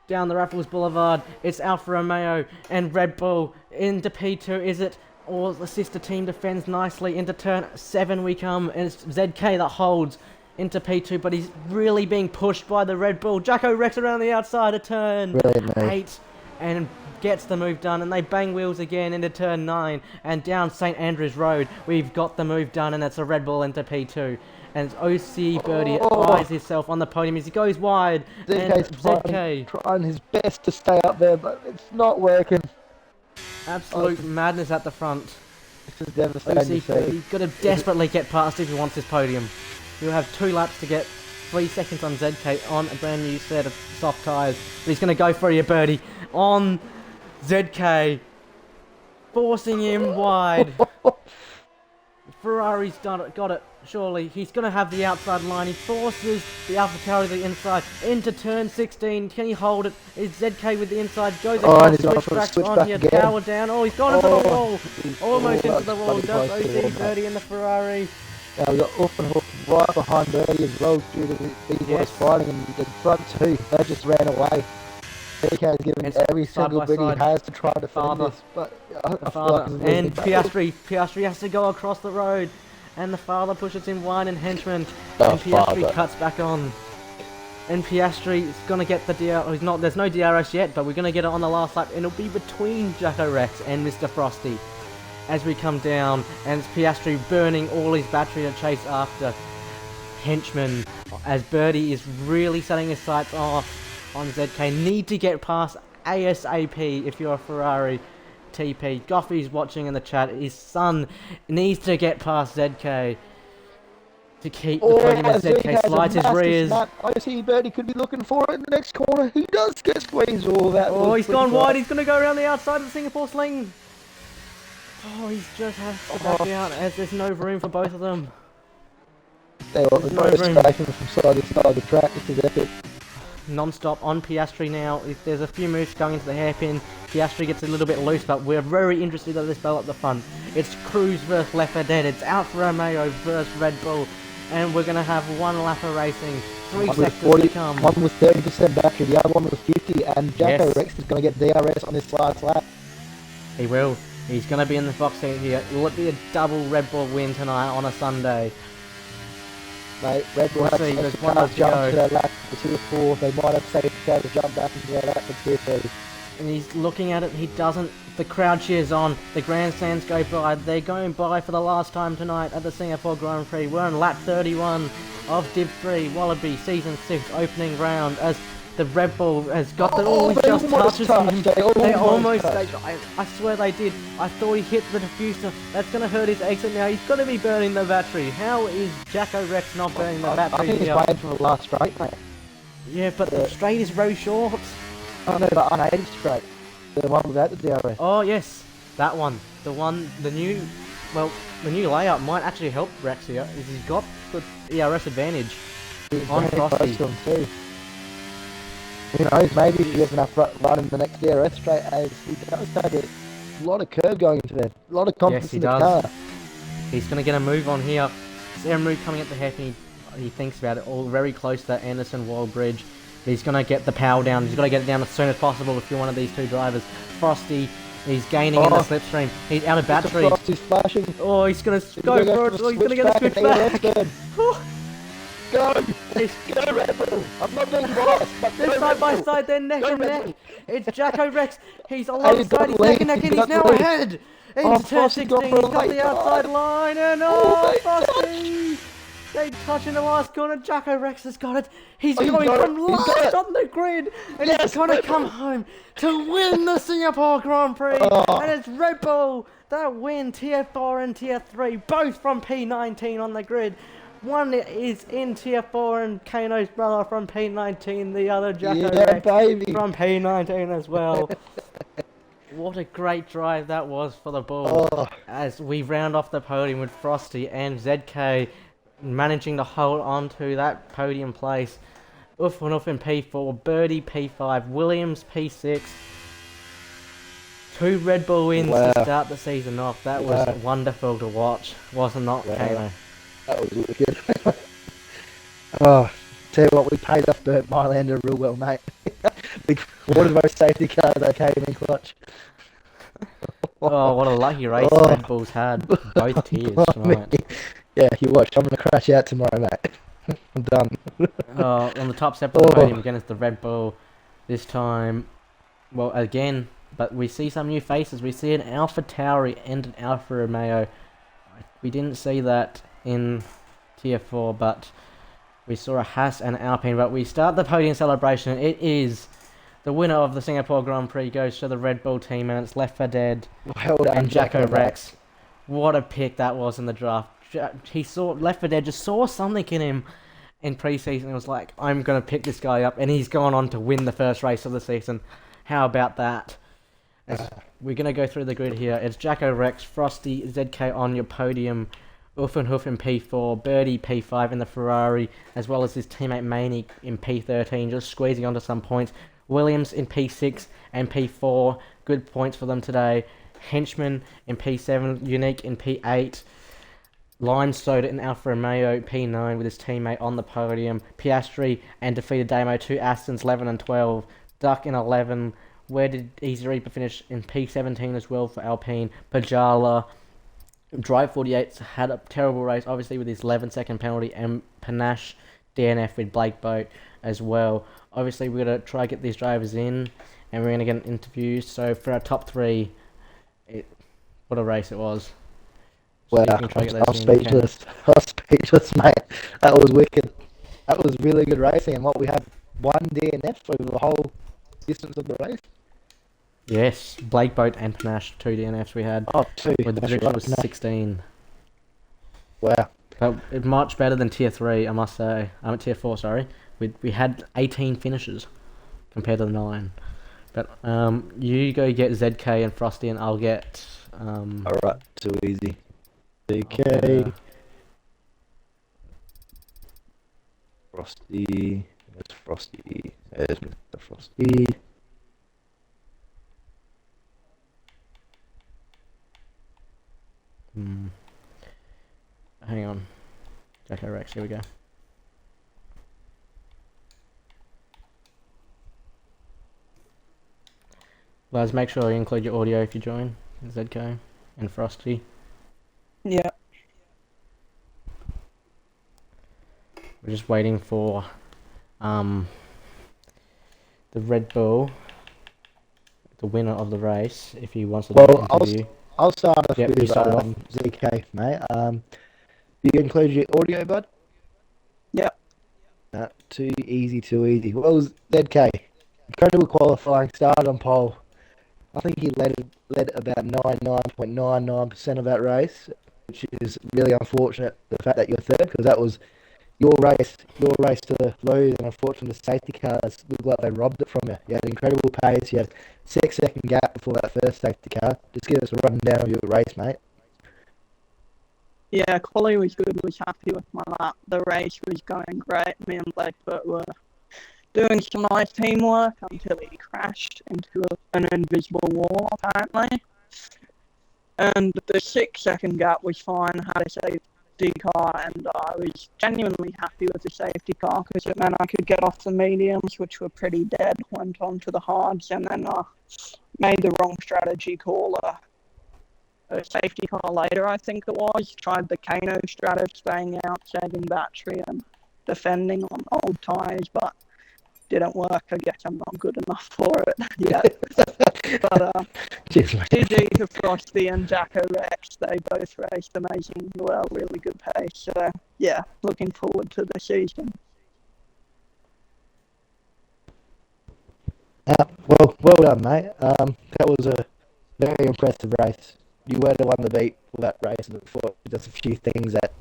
Down the Raffles Boulevard, it's Alfa Romeo and Red Bull into P2, is it? Or the sister team defends nicely. Into turn 7 we come, and it's ZK that holds into P2, but he's really being pushed by the Red Bull. Jacko Rex around the outside of turn Brilliant move. 8 and gets the move done, and they bang wheels again into turn 9 and down St Andrews Road. We've got the move done, and it's a Red Bull into P2. And OC Birdie eyes himself on the podium as he goes wide. And ZK, trying his best to stay up there, but it's not working. absolute madness at the front. This is devastating to OC see. Birdie's got to desperately get past if he wants this podium. He'll have 2 laps to get 3 seconds on ZK on a brand new set of soft tyres. But he's going to go for you, Birdie, on ZK, forcing him wide. Ferrari's done it, got it, surely. He's going to have the outside line. He forces the AlphaTauri to the inside into turn 16. Can he hold it? Is ZK with the inside? Goes across, switch back on here, again. power down. Oh, he's gone into the wall. Almost into the wall. bloody Does close to the OC wall, Birdie in the Ferrari. Now we've got Uffenhoff right behind Birdie as well due to these Yes. fighting, and the front two, they just ran away. DK has given It's every side single by bit he side. has to try to defend Father. this, but I The feel father like he's and losing battle. Piastri has to go across the road, and the father pushes him wide and henchman, The and Piastri father. cuts back on. And Piastri is gonna get the DR. He's not. There's no DRS yet, but we're gonna get it on the last lap, and it'll be between Jacko Rex and Mr. Frosty as we come down, and it's Piastri burning all his battery to chase after henchman as Birdie is really setting his sights off on ZK. Need to get past ASAP if you're a Ferrari TP. Goffy's watching in the chat. His son needs to get past ZK to keep the podium as ZK slides his rears. I see Birdie could be looking for it in the next corner. He does get squeezed all that. Oh, he's gone wide. He's going to go around the outside of the Singapore sling. Oh, he's just has to back out as there's no room for both of them. They were There's both no room. strafing from side to side of the track. This is epic. Non-stop on Piastri now. If there's a few moves going into the hairpin, Piastri gets a little bit loose, but we're very interested in this battle at the front. It's Cruz versus Left 4 Dead. It's Alfa Romeo versus Red Bull, and we're gonna have one lap of racing. 3 One was sectors 40, to come. one was 30% battery, the other one was 50, and Jacko Yes. Rex is going to get DRS on this last lap. He will. He's gonna be in the box seat here. Will it be a double Red Bull win tonight on a Sunday? Mate, Red Bull We'll have see, to there's safety one cars lap to jump go. to that lap for tier 4. They might have safety cars to jump back into that lap for tier 3. And he's looking at it. He doesn't. The crowd cheers on. The grandstands go by. They're going by for the last time tonight at the Singapore Grand Prix. We're on lap 31 of Div 3 Wallaby Season 6 opening round as the Red Bull has got the... Oh, he they just almost touches touched, him. they They almost almost... touched. I swear they did. I thought he hit the diffuser. That's going to hurt his exit now. He's got to be burning the battery. How is Jacko Rex not burning the I battery think he's here? waiting for the last straight, mate. Yeah, but the straight is very short. I know, but on 80 straight. The one without the DRS. Oh yes, that one. The new layout might actually help Rex here. Is he's got the ERS advantage on Very close Frosty. to him too. Who knows, maybe if he has enough run in the next DRS straight, as he does take a lot of curve going into there. A lot of confidence Yes, he in the does. car. He's going to get a move on here. Move coming at the hairpin. He thinks about it. All very close to that Anderson Wall Bridge. He's going to get the power down. He's got to get it down as soon as possible if you're one of these two drivers. Frosty, he's gaining in the slipstream. He's out of battery. Frosty's flashing. Oh, he's going to He's go gonna for it. Oh, he's going to get a switch back. Go! Go Red Bull! I'm not being biased, but They're go side Red by Bull! side, they're neck Go and Red neck. Bull! It's Jacko Rex. He's got alongside, the he's neck lead, and neck, he's and he's got the now lead. ahead. Oh, Into turn Frosty got 16, for he's a got late the outside touch. line, and Oh, late Frosty! They touch in the last corner, Jacko Rex has got it. He's Oh, he's going got from it, he's got last it. on the grid, and Yes, he's going to Red come Bull. home to win the Singapore Grand Prix. Oh. And it's Red Bull that win Tier 4 and Tier 3, both from P19 on the grid. One is in Tier 4 and Kano's brother from P19, the other Jacko Yeah, Rex baby. from P19 as well. What a great drive that was for the Bulls. Oh. As we round off the podium with Frosty and ZK managing to hold on to that podium place. Uff in P4, Birdie P5, Williams P6. 2 Red Bull wins Wow. to start the season off. That was Wow. wonderful to watch, was it not, Wow. Kano? That was wicked. Oh, tell you what, we paid off the Mylander real well, mate. One of those safety cars that came in clutch. Oh, what a lucky race Oh. Red Bulls had. Both tiers Blimey. tonight. Yeah, you watch. I'm going to crash out tomorrow, mate. I'm done. On the top step of the Oh. podium again is the Red Bull. This time, well, again, but we see some new faces. We see an Alpha Tauri and an Alfa Romeo. We didn't see that in Tier 4, but we saw a Haas and an Alpine. But we start the podium celebration. It is the winner of the Singapore Grand Prix goes to the Red Bull team, and it's Left 4 Dead Well done, and Jacko mate. Rex. What a pick that was in the draft. He saw Left 4 Dead, just saw something in him in pre-season. And was like, I'm going to pick this guy up, and he's gone on to win the first race of the season. How about that? We're going to go through the grid here. It's Jacko Rex, Frosty, ZK on your podium, Hoof in P4, Birdie P5 in the Ferrari, as well as his teammate Maney in P13, just squeezing onto some points. Williams in P6 and P4, good points for them today. Henchman in P7, Unique in P8, Lime Soda in Alfa Romeo P9 with his teammate on the podium. Piastri and defeated Damo, 2 Astons, 11 and 12. Duck in 11. Where did Easy Reaper finish? In P17 as well for Alpine. Pajala, Drive 48 had a terrible race, obviously with his 11-second penalty, and Panache DNF with Blake Boat as well. Obviously, we're going to try to get these drivers in, and we're going to get interviews. So for our top 3, what a race it was. Well, So you can try to get I'm those in, you can. speechless. I'm speechless, mate. That was wicked. That was really good racing. And what, we had 1 DNF over the whole distance of the race? Yes, Blake Boat and Panache, 2 DNFs we had. Oh, 2. With the That's prediction right, was no. 16. Wow. But much better than Tier 3, I must say. I'm at Tier 4, sorry. We had 18 finishes compared to the 9. But you go get ZK and Frosty, and I'll get... Alright, too easy. DK. Frosty. Where's Frosty? There's Mr. Frosty. Hang on. Jacko Rex, here we go. Guys, make sure you include your audio if you join. ZK and Frosty. Yeah. We're just waiting for the Red Bull, the winner of the race, if he wants to do Well, an interview. I'll start off Yep, you with start off. ZK, mate. You include your audio, bud? Yeah. Too easy. Well, ZK, incredible qualifying, started on pole. I think he led about 99.99% of that race, which is really unfortunate, the fact that you're third, because that was your race to lose, and unfortunately the safety cars looked like they robbed it from you. You had incredible pace, you had 6-second gap before that first safety car. Just give us a rundown of your race, mate. Yeah, quality was good, was happy with my lap. The race was going great. Me and Blackfoot were doing some nice teamwork until he crashed into an invisible wall, apparently. And the 6-second gap was fine, had a safety car, and I was genuinely happy with the safety car because it meant I could get off the mediums, which were pretty dead, went on to the hards, and then made the wrong strategy call. A safety car later, I think it was. Tried the Kano strat of staying out, saving battery, and defending on old tyres, but didn't work. I guess I'm not good enough for it yet. But Cheers, mate. TG to Frosty and Jacko Rex, they both raced amazing, well, really good pace. So yeah, looking forward to the season. Well done, mate. That was a very impressive race. You were the one to beat for that race, and before just a few things that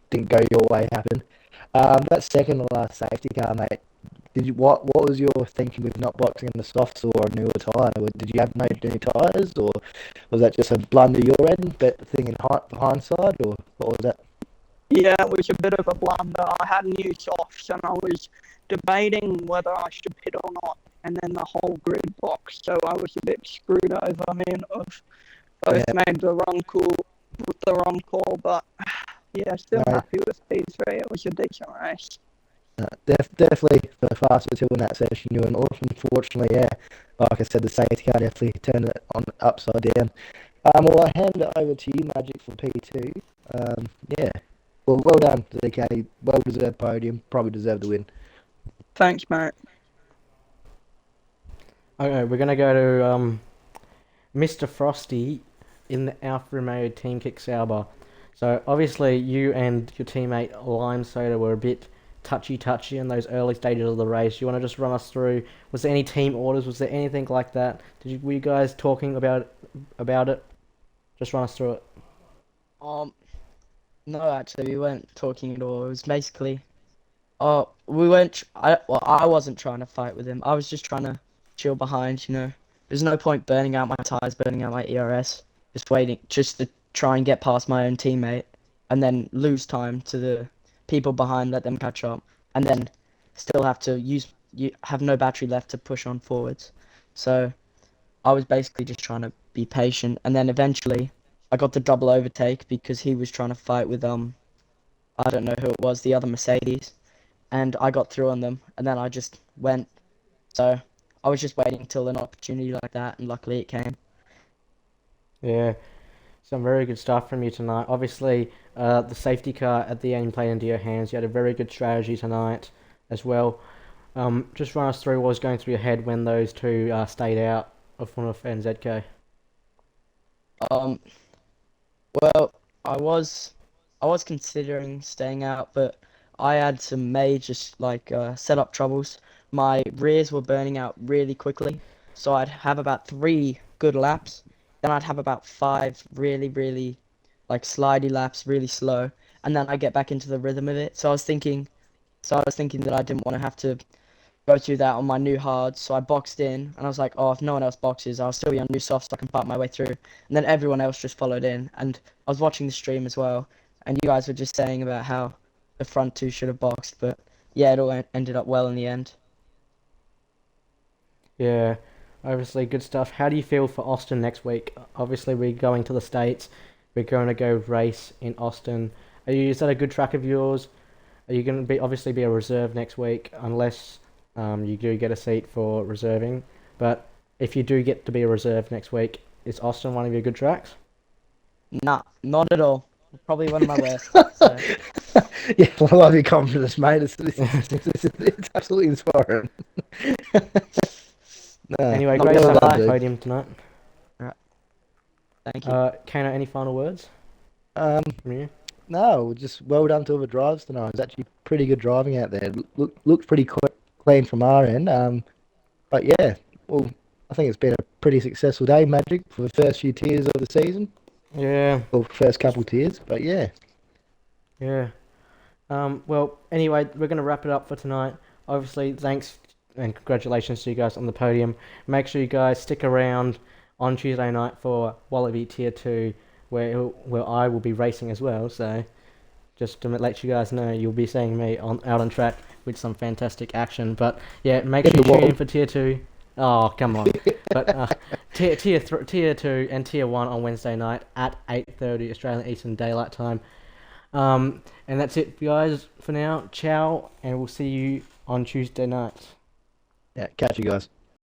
didn't go your way happened. That second to last safety car, mate. What was your thinking with not boxing in the softs or a newer tyre? Did you have no new tyres, or was that just a blunder your end? But thing in hindsight, or what was that? Yeah, it was a bit of a blunder. I had new softs and I was debating whether I should pit or not, and then the whole grid box, so I was a bit screwed over. I mean, I've both made the wrong call, but yeah, still happy with P3. It was a decent race. Definitely the fastest two in that session. You and unfortunately, like I said, the safety car definitely turned it on upside down. Well, I hand it over to you, Magic, for P2. Well done, DK. Well deserved podium. Probably deserved the win. Thanks, mate. Okay, we're gonna go to Mr. Frosty in the Alfa Romeo Team Kick Sauber. So obviously, you and your teammate Lime Soda were a bit touchy in those early stages of the race. You want to just run us through? Was there any team orders? Was there anything like that? Were you guys talking about it? Just run us through it. No, actually, we weren't talking at all. It was basically, we weren't. I wasn't trying to fight with him. I was just trying to chill behind. There's no point burning out my tires, burning out my ERS. Just waiting, just to try and get past my own teammate, and then lose time to the people behind, let them catch up, and then still have to have no battery left to push on forwards. So I was basically just trying to be patient, and then eventually I got the double overtake because he was trying to fight with I don't know who it was, the other Mercedes, and I got through on them, and then I just went. So I was just waiting till an opportunity like that, and luckily it came. Yeah, some very good stuff from you tonight. Obviously, the safety car at the end played into your hands. You had a very good strategy tonight as well. Just run us through what was going through your head when those two stayed out of Funuf and ZK. Well, I was considering staying out, but I had some major setup troubles. My rears were burning out really quickly, so I'd have about 3 good laps, then I'd have about 5 really slidey laps, really slow, and then I get back into the rhythm of it. So I was thinking that I didn't want to have to go through that on my new hards, so I boxed in, and I was like, oh, if no one else boxes, I'll still be on new softs, so I can fight my way through. And then everyone else just followed in, and I was watching the stream as well, and you guys were just saying about how the front two should have boxed, but yeah, it all ended up well in the end. Yeah, obviously good stuff. How do you feel for Austin next week? Obviously, we're going to the States. We're going to go race in Austin. Is that a good track of yours? Are you going to obviously be a reserve next week, unless you do get a seat for reserving? But if you do get to be a reserve next week, is Austin one of your good tracks? Nah, not at all. Probably one of my worst. So. Yeah, I love your confidence, mate. It's absolutely inspiring. Anyway, great stuff on the podium tonight. Right. Thank you. Kano, any final words from you? No, just well done to all the drivers tonight. It was actually pretty good driving out there. Looked pretty clean from our end. But yeah, well, I think it's been a pretty successful day, Magic, for the first few tiers of the season. Yeah. Well, first couple tiers, but yeah. Yeah. Well, anyway, we're going to wrap it up for tonight. Obviously, thanks and congratulations to you guys on the podium. Make sure you guys stick around on Tuesday night for Wallaby Tier 2, where I will be racing as well. So, just to let you guys know, you'll be seeing me out on track with some fantastic action. But yeah, make sure you tune in for Tier 2. Oh, come on. But tier 2 and Tier 1 on Wednesday night at 8:30 Australian Eastern Daylight Time. And that's it, guys, for now. Ciao, and we'll see you on Tuesday night. Yeah, catch you guys.